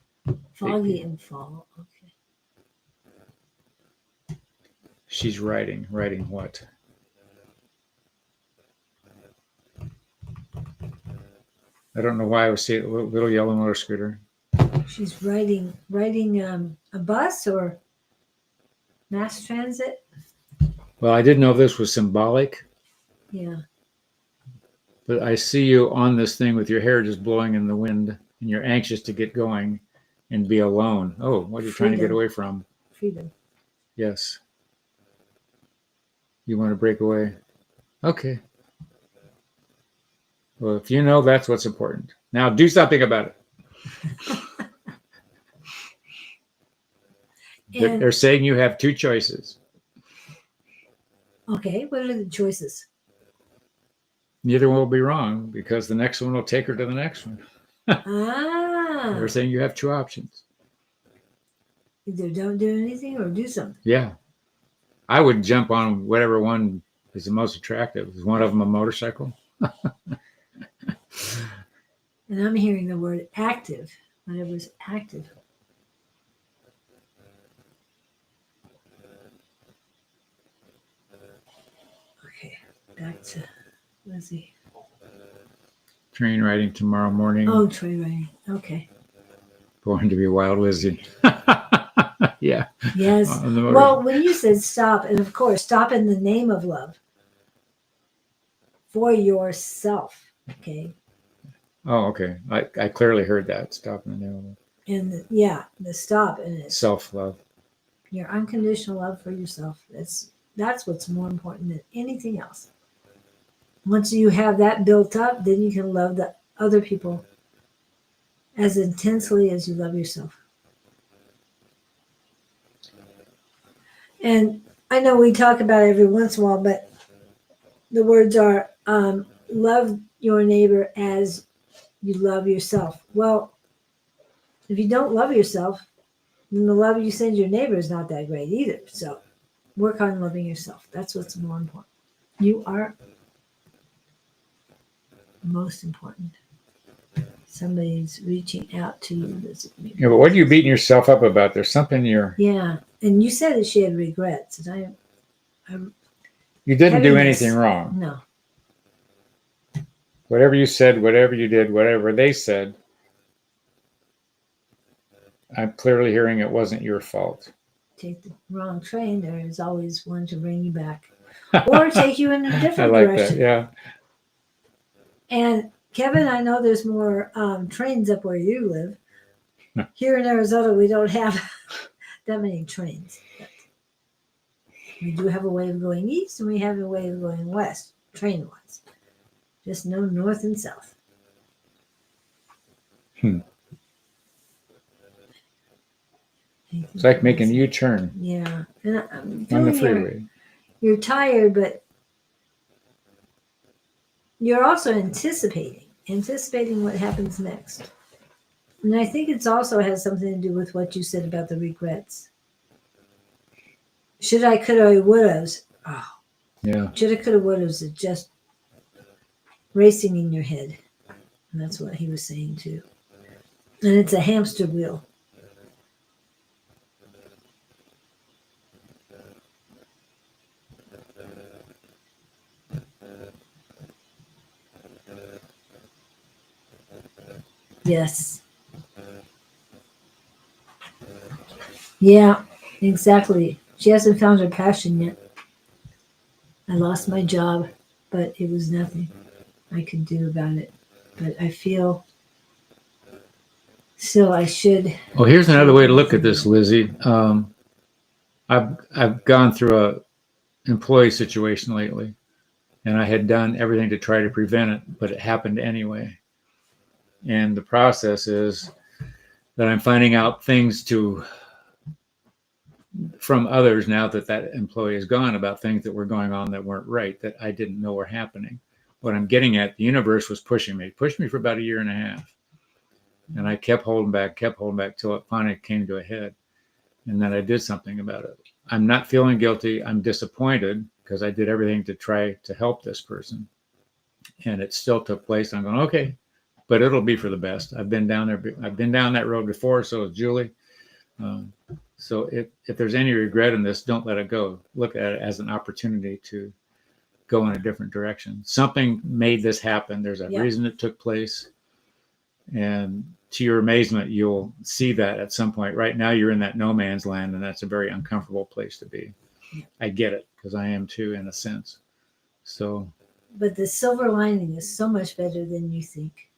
Foggy and fall. Okay. She's writing. Writing what? I don't know why I was saying little yellow motor scooter. She's riding a bus or mass transit. Well, I didn't know if this was symbolic, Yeah. but I see you on this thing with your hair just blowing in the wind, and you're anxious to get going and be alone. Oh, what are you trying to get Freedom. away from? Freedom. Yes. You want to break away? Okay. Well, if you know, that's what's important. Now do something about it. They're saying you have two choices. Okay, what are the choices? Neither one will be wrong because the next one will take her to the next one. They're saying you have two options. Either don't do anything or do something. Yeah. I would jump on whatever one is the most attractive. Is one of them a motorcycle? And I'm hearing the word active. Whatever's active. Okay, back to Lizzie. Train riding tomorrow morning. Oh, train riding. Okay. Born to be wild Lizzie. Yeah. Yes. Well, when you said stop, and of course, stop in the name of love for yourself. Okay. Oh, okay. I clearly heard that. Stop in the name of love. And the stop and it's Self-love. your unconditional love for yourself. That's what's more important than anything else. Once you have that built up, then you can love the other people as intensely as you love yourself. And I know we talk about it every once in a while, but the words are love your neighbor as you love yourself. Well, if you don't love yourself, then the love you send your neighbor is not that great either. So work on loving yourself. That's what's more important. You are most important. Somebody's reaching out to you. Yeah, but what are you beating yourself up about? There's something you're... Yeah, and you said that she had regrets. And you didn't do anything wrong. No. Whatever you said, whatever you did, whatever they said, I'm clearly hearing it wasn't your fault. Take the wrong train. There is always one to bring you back. Or take you in a different I like direction. that, yeah. And Kevin, I know there's more trains up where you live. Here in Arizona, we don't have that many trains. But we do have a way of going east, and we have a way of going west, train-wise. Just no north and south. It's like making a U-turn. Yeah. And I'm on the freeway. You're tired, but you're also anticipating what happens next. And I think it's also has something to do with what you said about the regrets. Should I, could I, would have. Oh. Yeah. Shoulda, coulda, woulda is just racing in your head. And that's what he was saying too. And it's a hamster wheel. Yes. Yeah, exactly. She hasn't found her passion yet. I lost my job, but it was nothing I could do about it. But I feel still I should. Well, here's another way to look at this, Lizzie. I've gone through a employee situation lately, and I had done everything to try to prevent it, but it happened anyway. And the process is that I'm finding out things from others now that employee is gone about things that were going on that weren't right, that I didn't know were happening. What I'm getting at, the universe was pushing me for about 1.5 years. And I kept holding back till it finally came to a head. And then I did something about it. I'm not feeling guilty. I'm disappointed because I did everything to try to help this person. And it still took place. I'm going, okay, but it'll be for the best. I've been down there. I've been down that road before. So has Julie. So if there's any regret in this, don't let it go. Look at it as an opportunity to go in a different direction. Something made this happen. There's a reason it took place. And to your amazement, you'll see that at some point. Right now, you're in that no man's land, and that's a very uncomfortable place to be. I get it, because I am too, in a sense. So, but the silver lining is so much better than you think.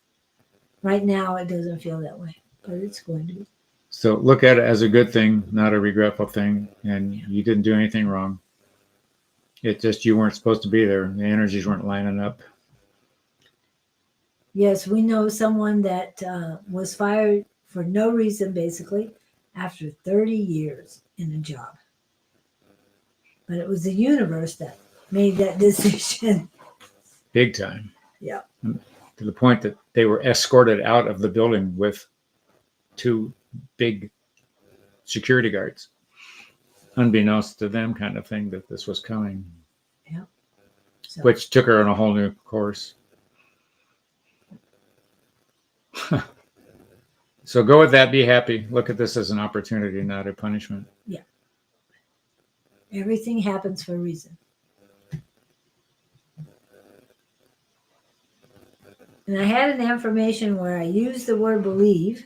Right now, it doesn't feel that way, but it's going to be. So look at it as a good thing, not a regretful thing, and you didn't do anything wrong. It just, you weren't supposed to be there. The energies weren't lining up. Yes, we know someone that was fired for no reason, basically, after 30 years in a job. But it was the universe that made that decision. Big time. Yeah. To the point that they were escorted out of the building with 2 big security guards. Unbeknownst to them, kind of thing, that this was coming. Yeah. So. Which took her on a whole new course. So go with that. Be happy. Look at this as an opportunity, not a punishment. Yeah. Everything happens for a reason. And I had an affirmation where I used the word believe,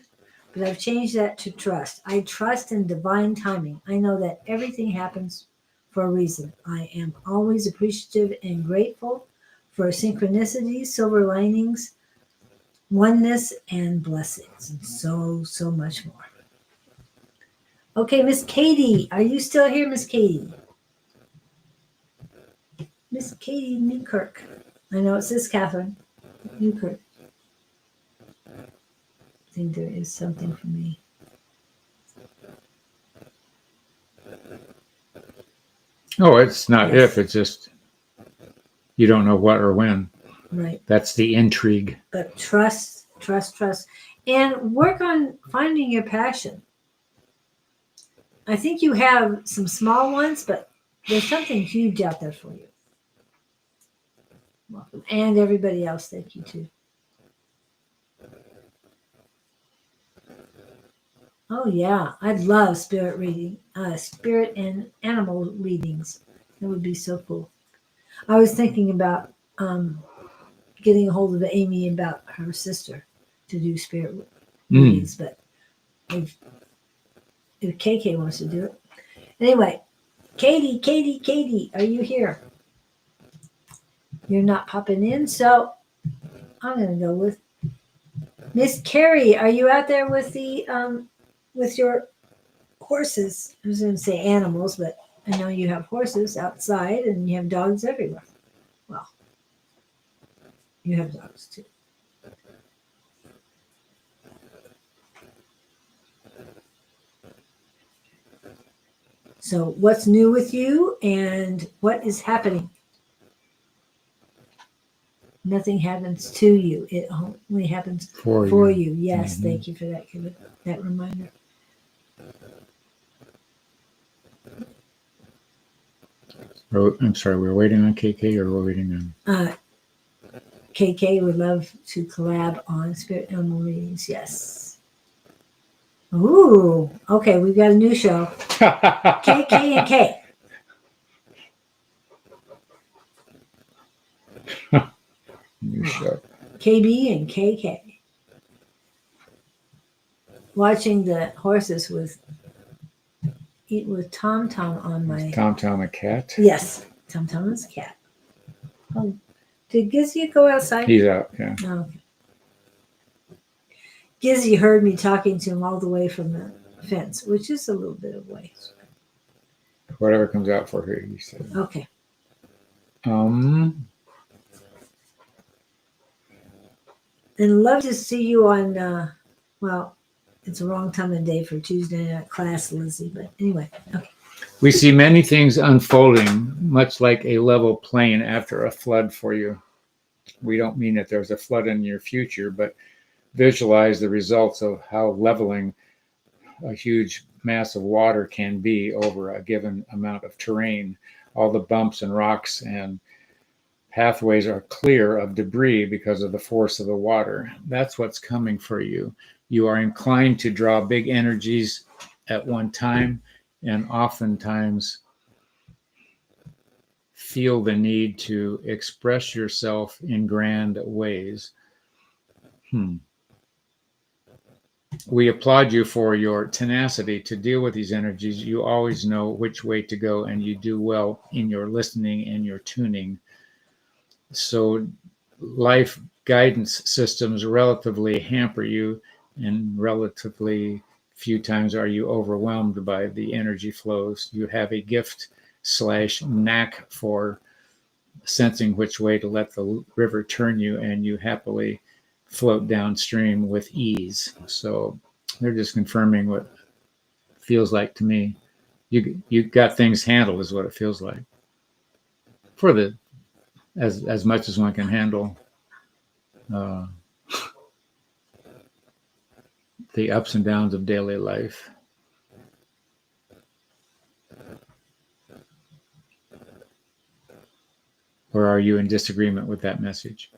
but I've changed that to trust. I trust in divine timing. I know that everything happens for a reason. I am always appreciative and grateful for synchronicities, silver linings, oneness, and blessings, and so much more. Okay, Miss Katie, are you still here, Miss Katie? Miss Katie Newkirk. I know it says Catherine Newkirk. I think there is something for me. Oh, it's not if, it's just you don't know what or when. Right. That's the intrigue. But trust, and work on finding your passion. I think you have some small ones, but there's something huge out there for you. Welcome. And everybody else, thank you too. Oh yeah, I'd love spirit reading, spirit and animal readings. That would be so cool. I was thinking about getting a hold of Amy about her sister to do spirit readings, but if KK wants to do it. Anyway, Katie, are you here? You're not popping in, so I'm going to go with Miss Carrie. Are you out there with the with your horses? I was going to say animals, but I know you have horses outside and you have dogs everywhere. Well, you have dogs too. So what's new with you and what is happening? Nothing happens to you. It only happens for you. Yes, mm-hmm. Thank you for that reminder. I'm sorry, we're waiting on KK or we're waiting on... KK would love to collab on spirit animal readings. Yes. Ooh, okay, we've got a new show. KK and K. New show. KB and KK. Watching the horses with Tom Tom on my... Is Tom Tom a cat? Yes, Tom Tom is a cat. Oh, did Gizzy go outside? He's out, yeah. Oh, okay. Gizzy heard me talking to him all the way from the fence, which is a little bit of ways. Whatever comes out for her, he said. Okay. And love to see you on, well, it's a wrong time of day for Tuesday night class, Lizzie, but anyway, okay. We see many things unfolding, much like a level plain after a flood for you. We don't mean that there's a flood in your future, but visualize the results of how leveling a huge mass of water can be over a given amount of terrain. All the bumps and rocks and pathways are clear of debris because of the force of the water. That's what's coming for you. You are inclined to draw big energies at one time, and oftentimes feel the need to express yourself in grand ways. We applaud you for your tenacity to deal with these energies. You always know which way to go, and you do well in your listening and your tuning. So life guidance systems relatively hamper you, and relatively few times are you overwhelmed by the energy flows. You have a gift / knack for sensing which way to let the river turn you, and you happily float downstream with ease. So they're just confirming what it feels like to me. You got things handled is what it feels like, for the as much as one can handle the ups and downs of daily life. Or are you in disagreement with that message?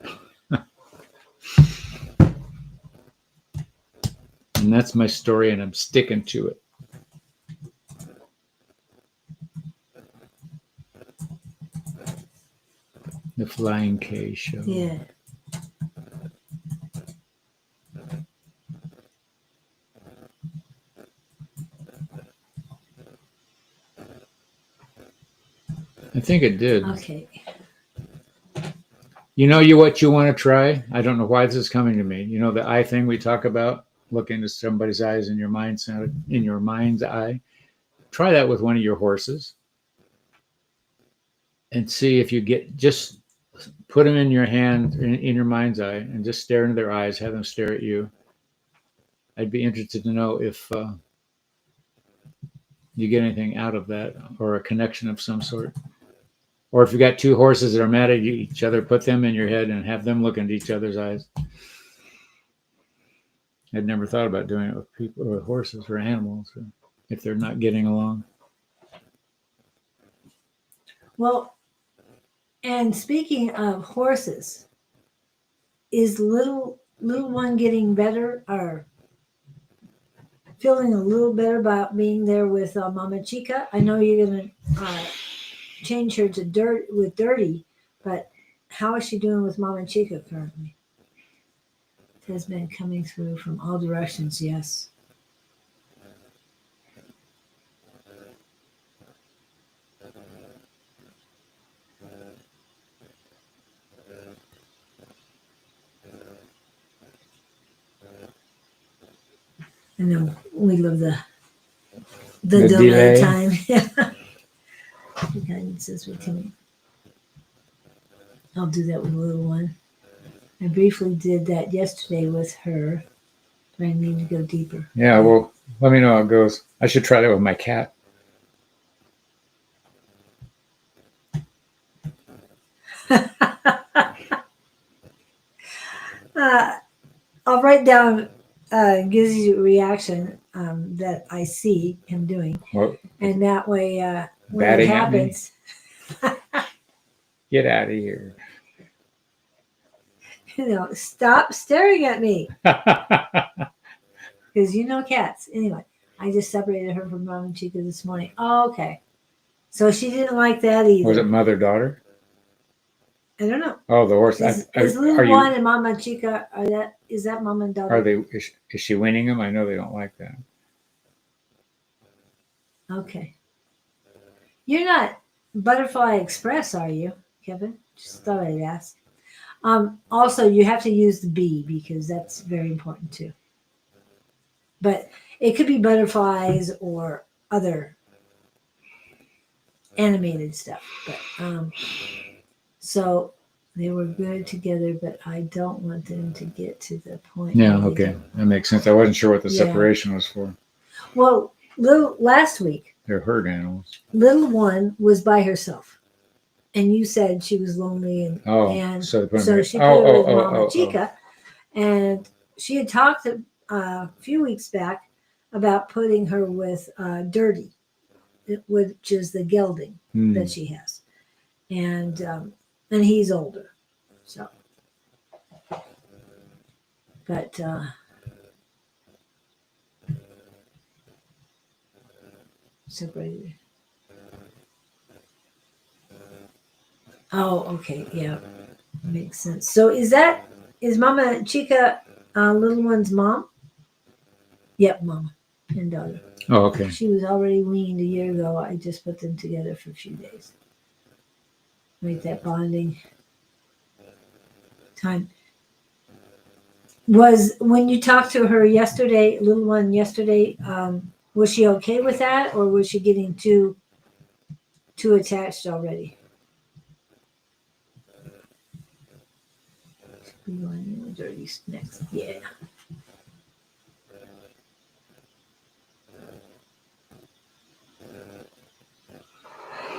And that's my story, and I'm sticking to it. The Flying K show. Yeah. I think it did. Okay. You know what you want to try? I don't know why this is coming to me. You know the eye thing we talk about? Look into somebody's eyes in your mind's eye. Try that with one of your horses. And see if you get, just put them in your hand, in your mind's eye, and just stare into their eyes, have them stare at you. I'd be interested to know if you get anything out of that, or a connection of some sort. Or if you got two horses that are mad at each other, put them in your head and have them look into each other's eyes. I'd never thought about doing it with people or with horses or animals, or if they're not getting along. Well, and speaking of horses, is little one getting better, or feeling a little better about being there with Mama Chica? I know you're going to change her to Dirty, but how is she doing with Mama Chica currently? It has been coming through from all directions, yes. And then we love the delay time. Yeah. The guidance says we can. I'll do that with little one. I briefly did that yesterday with her, but I need to go deeper. Yeah, well, let me know how it goes. I should try that with my cat. I'll write down Gizzy's reaction that I see him doing, and that way when it happens, get out of here. Stop staring at me, because cats. Anyway, I just separated her from Mama Chica this morning. Oh, okay, so she didn't like that either. Was it mother-daughter? I don't know. Oh, the horse. Is little one and Mama Chica, is that mom and daughter? Are they? Is she winning them? I know they don't like that. Okay. You're not Butterfly Express, are you, Kevin? Just thought I'd ask. Also, you have to use the B, because that's very important too. But it could be butterflies or other animated stuff. But so they were good together, but I don't want them to get to the point. Yeah, okay. That makes sense. I wasn't sure what the separation was for. Well, last week. They're herd animals. Little one was by herself. And you said she was lonely, and so she put her with Mama Chica, and she had talked a few weeks back about putting her with Dirty, which is the gelding that she has, and he's older, so. But separated. Oh, okay, yeah, makes sense. So is Mama Chica little one's mom? Yep, mama and daughter. Oh, okay. She was already weaned a year ago. I just put them together for a few days. Make that bonding time. Was when you talked to her yesterday, little one yesterday, was she okay with that, or was she getting too attached already? Dirty next, yeah.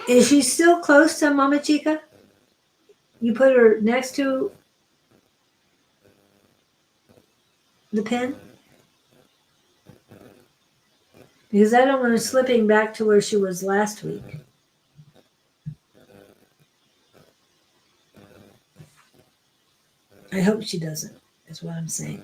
Is she still close to Mama Chica? You put her next to the pen? Because I don't want her slipping back to where she was last week. I hope she doesn't, is what I'm saying.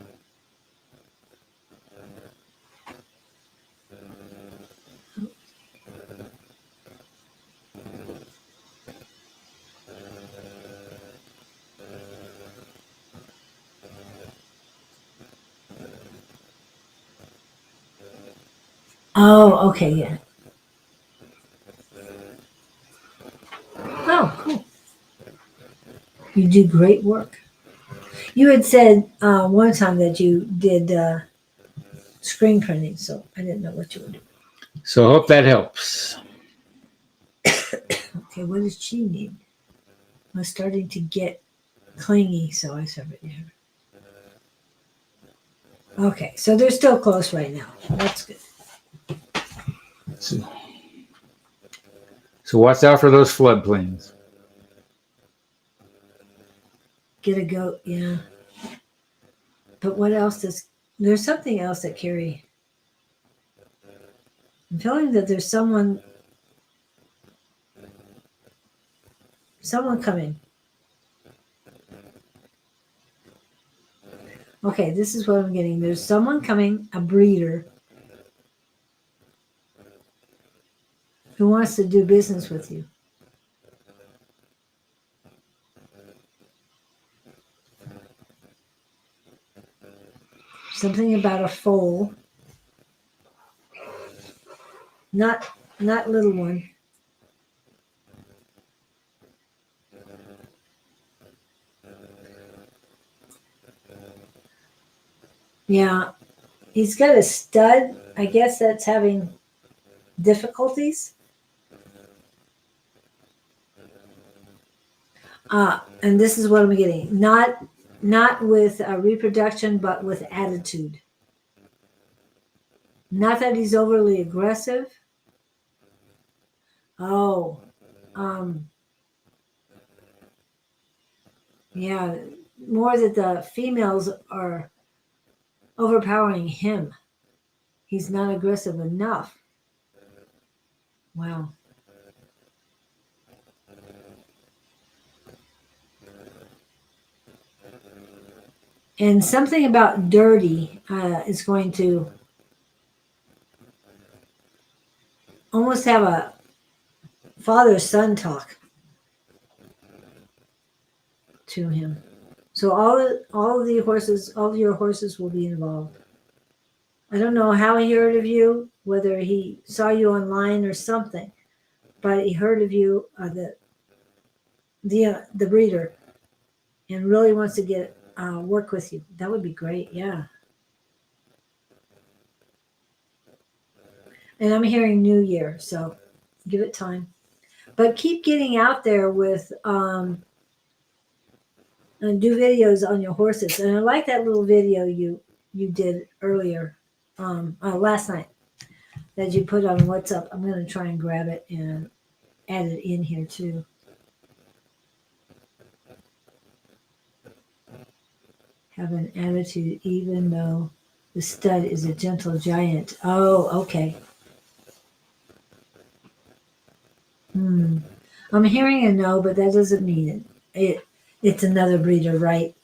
Oh, okay, yeah. Oh, cool. You do great work. You had said one time that you did screen printing, so I didn't know what you were doing. So I hope that helps. Okay, what does she need? I'm starting to get clingy, so I separated her. Okay, so they're still close right now. That's good. So watch out for those floodplains. Get a goat, yeah. But what else there's something else that Carrie. I'm feeling that there's someone coming. Okay, this is what I'm getting. There's someone coming, a breeder, who wants to do business with you. Something about a foal. Not little one. Yeah. He's got a stud. I guess that's having difficulties. And this is what I'm getting. Not with reproduction, but with attitude. Not that he's overly aggressive. Oh, yeah, more that the females are overpowering him. He's not aggressive enough. Wow. And something about Dirty is going to almost have a father-son talk to him. So all of your horses will be involved. I don't know how he heard of you, whether he saw you online or something, but he heard of you, the breeder, and really wants to get work with you. That would be great, yeah. And I'm hearing New Year, so give it time. But keep getting out there with and do videos on your horses. And I like that little video you did earlier, last night, that you put on WhatsApp. I'm going to try and grab it and add it in here too. have an attitude even though the stud is a gentle giant. Oh, okay. I'm hearing a no, but that doesn't mean it's another breeder, right?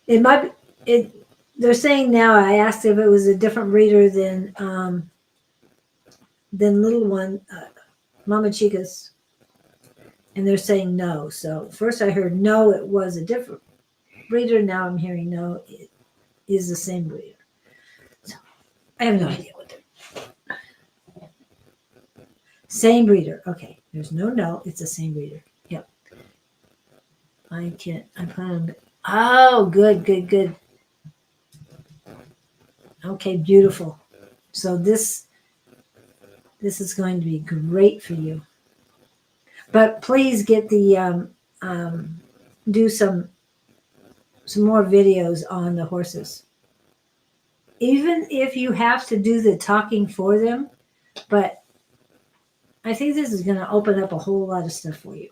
It might be, they're saying now, I asked if it was a different breeder than little one, Mama Chica's, and they're saying no. So first I heard no, it was a different breeder. Now I'm hearing no, it is the same breeder. So I have no idea what they're. Same breeder. Okay, there's no, it's the same breeder. Yep. I plan on. Oh, good. Okay, beautiful. So this is going to be great for you. But please get the do some more videos on the horses. Even if you have to do the talking for them, but I think this is going to open up a whole lot of stuff for you.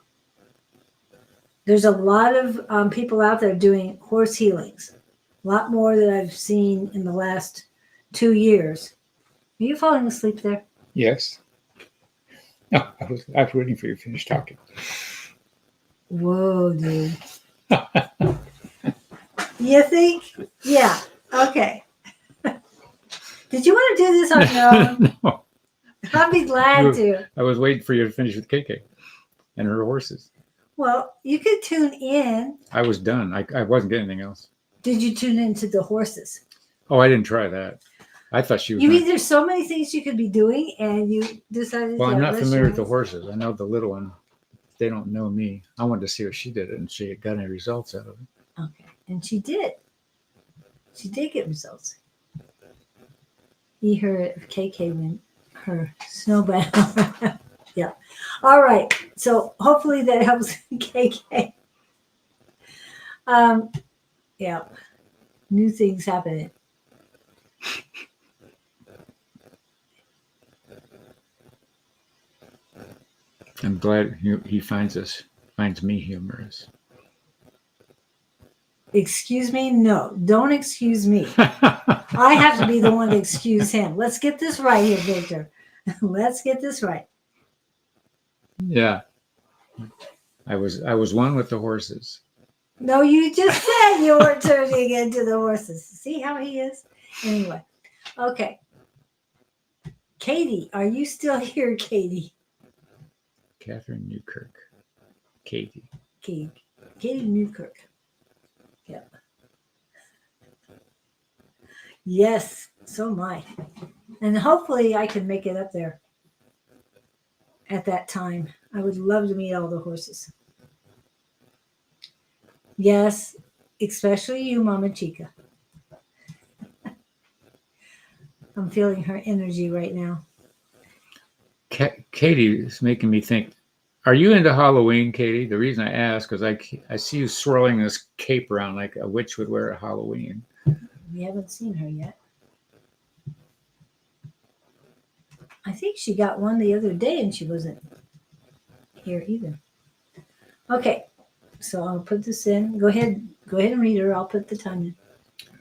There's a lot of people out there doing horse healings, a lot more than I've seen in the last 2 years. Are you falling asleep there? Yes. No, I was waiting for you to finish talking. Whoa, dude. You think? Yeah. Okay. Did you want to do this on your own? No. I'd be glad to. I was waiting for you to finish with KK and her horses. Well, you could tune in. I was done. I wasn't getting anything else. Did you tune into the horses? Oh, I didn't try that. I thought she was. You mean there's so many things you could be doing, and you decided? Well, I'm not familiar with the horses. I know the little one. They don't know me. I wanted to see if she did it, and she got any results out of it. Okay, and she did. She did get results. You heard KK when her snowbound. Yeah. All right. So hopefully that helps KK. Yeah. New things happening. I'm glad he finds me humorous. Excuse me? No, don't excuse me. I have to be the one to excuse him. Let's get this right here, Victor. Let's get this right. Yeah. I was one with the horses. No, you just said you were turning into the horses. See how he is? Anyway. Okay. Katie, are you still here, Katie? Catherine Newkirk. Katie. Katie Newkirk. Yep. Yes, so am I. And hopefully I can make it up there at that time. I would love to meet all the horses. Yes, especially you, Mama Chica. I'm feeling her energy right now. Katie is making me think, are you into Halloween, Katie? The reason I ask is I see you swirling this cape around like a witch would wear at Halloween. We haven't seen her yet. I think she got one the other day and she wasn't here either. Okay, so I'll put this in. Go ahead and read her. I'll put the time in.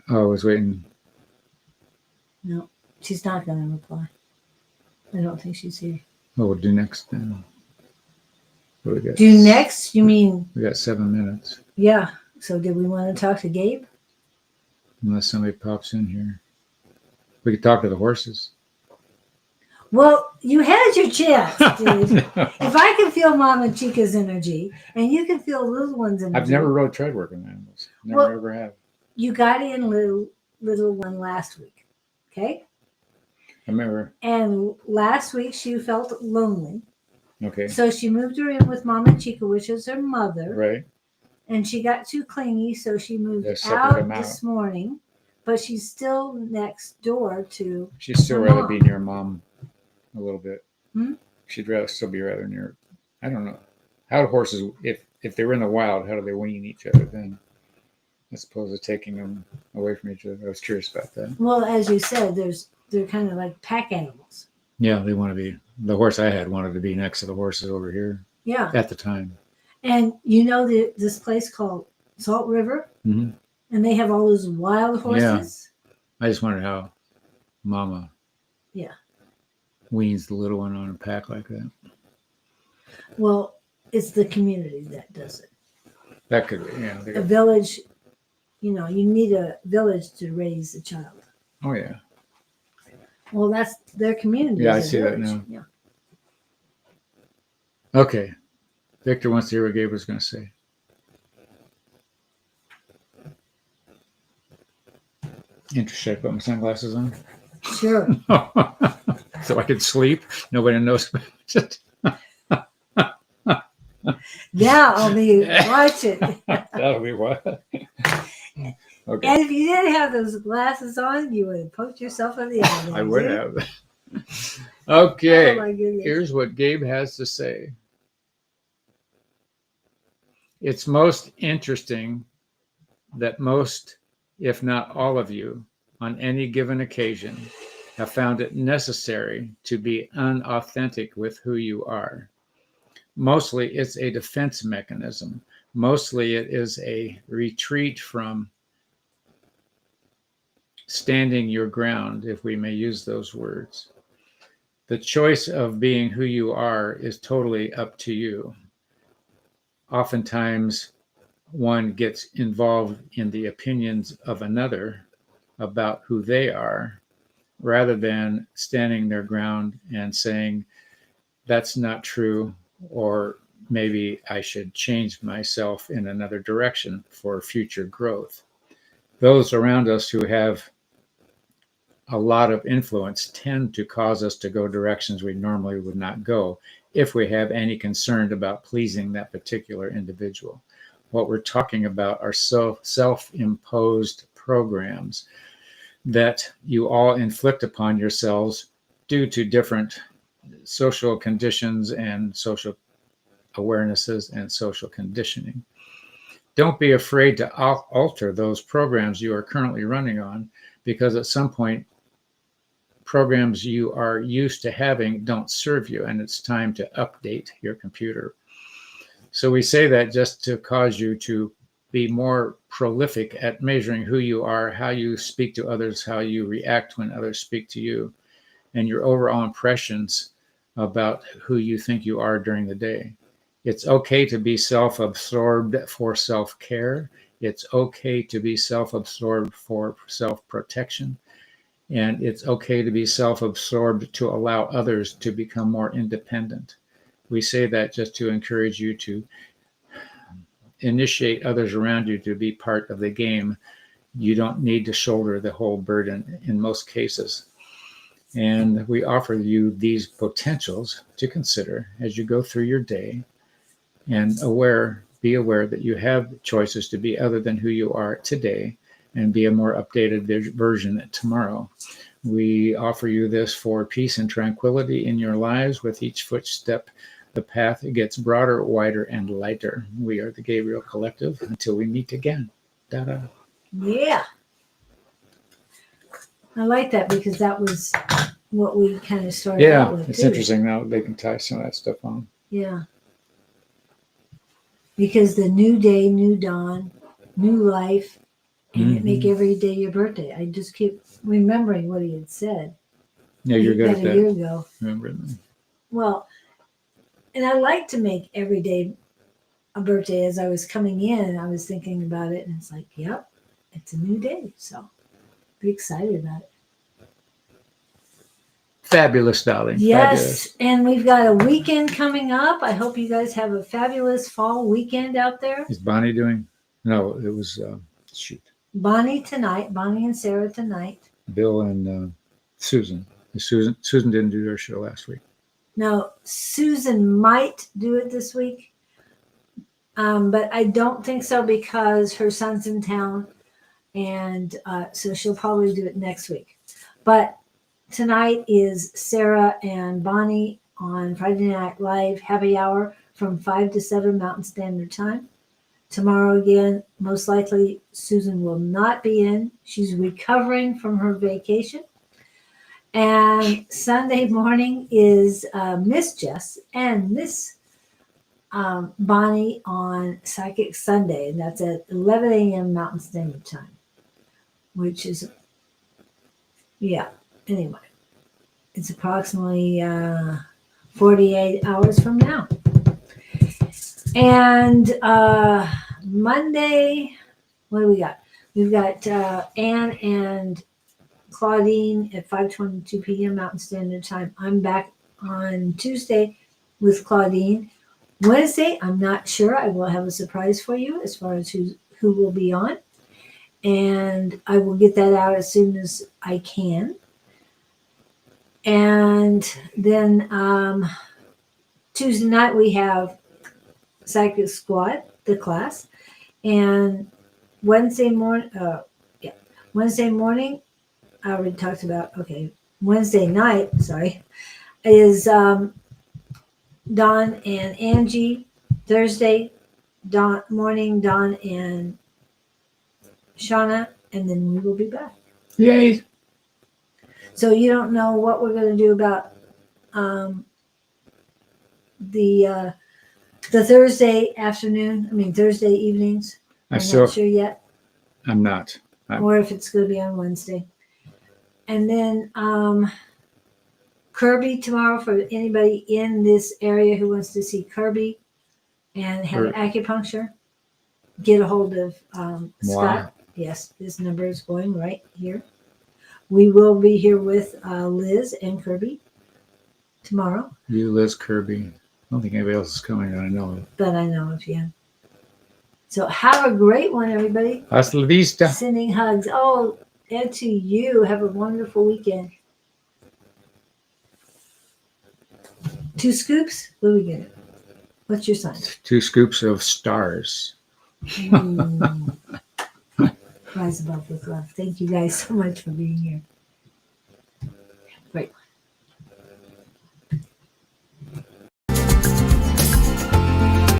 Oh, I was waiting. No, she's not going to reply. I don't think she's here. Oh, we'll do next then. What we got? Do next? You mean? We got 7 minutes. Yeah. So did we want to talk to Gabe? Unless somebody pops in here. We could talk to the horses. Well, you had your chance, dude. No. If I can feel Mama Chica's energy and you can feel little one's energy. I've never rode tread work on animals. Never ever have. You got in little one last week. Okay? I remember. And last week she felt lonely. Okay. So she moved her in with Mama Chica, which is her mother. Right. And she got too clingy, so she moved out this morning. But she's still next door to. She'd still rather be near mom a little bit. She'd rather still be rather near. I don't know. How do horses, if they were in the wild, how do they wean each other then? As opposed to taking them away from each other. I was curious about that. Well, as you said, there's they're kind of like pack animals. Yeah, they want to be. The horse I had wanted to be next to the horses over here Yeah. at the time. And this place called Salt River, Hmm. and they have all those wild horses. I just wondered how Mama weans the little one on a pack like that. Well, it's the community that does it. That could be, yeah. A village, you need a village to raise a child. Oh, yeah. Well, that's their community. Yeah, I see that now. Yeah. Okay. Victor wants to hear what Gabriel's going to say. Interesting. I put my sunglasses on. Sure. So I could sleep. Nobody knows about it. Yeah, I'll be watch it. That'll be what? Okay. And if you didn't have those glasses on, you would have poked yourself in the eye. I would have. Okay. Oh my goodness. Here's what Gabe has to say. It's most interesting that most, if not all of you, on any given occasion, have found it necessary to be unauthentic with who you are. Mostly it's a defense mechanism. Mostly it is a retreat from standing your ground, if we may use those words. The choice of being who you are is totally up to you. Oftentimes, one gets involved in the opinions of another about who they are, rather than standing their ground and saying, that's not true, or maybe I should change myself in another direction for future growth. Those around us who have a lot of influence tend to cause us to go directions we normally would not go if we have any concern about pleasing that particular individual. What we're talking about are self-imposed programs that you all inflict upon yourselves due to different social conditions and social awarenesses and social conditioning. Don't be afraid to alter those programs you are currently running on, because at some point, programs you are used to having don't serve you, and it's time to update your computer. So we say that just to cause you to be more prolific at measuring who you are, how you speak to others, how you react when others speak to you, and your overall impressions about who you think you are during the day. It's okay to be self-absorbed for self-care. It's okay to be self-absorbed for self-protection. And it's okay to be self-absorbed to allow others to become more independent. We say that just to encourage you to initiate others around you to be part of the game. You don't need to shoulder the whole burden in most cases. And we offer you these potentials to consider as you go through your day, and be aware that you have choices to be other than who you are today and be a more updated version tomorrow. We offer you this for peace and tranquility in your lives. With each footstep, the path gets broader, wider, and lighter. We are the Gabriel Collective. Until we meet again. Da-da. Yeah. I like that, because that was what we kind of started out with. It's too. interesting now they can tie some of that stuff on. Yeah. Because the new day, new dawn, new life, and make every day your birthday. I just keep remembering what he had said. Yeah, you're good at that. A year ago. Remember that. Well, and I like to make every day a birthday. As I was coming in, I was thinking about it, and it's like, yep, it's a new day. So be excited about it. Fabulous, darling. Yes, Fabulous. and we've got a weekend coming up. I hope you guys have a fabulous fall weekend out there. Is Bonnie doing? No, it was, Bonnie and Sarah tonight. Bill and Susan. Susan didn't do their show last week. Now, Susan might do it this week, but I don't think so, because her son's in town, and so she'll probably do it next week. But tonight is Sarah and Bonnie on Friday Night Live Happy Hour from 5 to 7 Mountain Standard Time. Tomorrow again, most likely Susan will not be in. She's recovering from her vacation. And Sunday morning is Miss Jess and Miss Bonnie on Psychic Sunday, and that's at 11 a.m. Mountain Standard Time, which is, yeah, anyway, it's approximately 48 hours from now. And Monday, what do we got? We've got Anne and Claudene at 5:22 p.m. Mountain Standard Time. I'm back on Tuesday with Claudene. Wednesday, I'm not sure. I will have a surprise for you as far as who will be on. And I will get that out as soon as I can. And then Tuesday night, we have Psychic Squad, the class. And Wednesday morning, Wednesday morning, I already talked about, okay, Wednesday night, sorry, is Don and Angie. Thursday morning, Don and Shauna, and then we will be back. Yay. So you don't know what we're going to do about the Thursday afternoon, Thursday evenings. I'm not sure yet. I'm not. Or if it's going to be on Wednesday. And then Kirby tomorrow for anybody in this area who wants to see Kirby and have acupuncture. Get a hold of Scott. Yes, his number is going right here. We will be here with Liz and Kirby tomorrow. You, Liz, Kirby. I don't think anybody else is coming that I know of. But I know of you. So have a great one, everybody. Hasta la vista. Sending hugs. Oh, and to you. Have a wonderful weekend. 2 scoops? What do we get? What's your sign? 2 scoops of stars. Rise above with love. Thank you guys so much for being here. Great.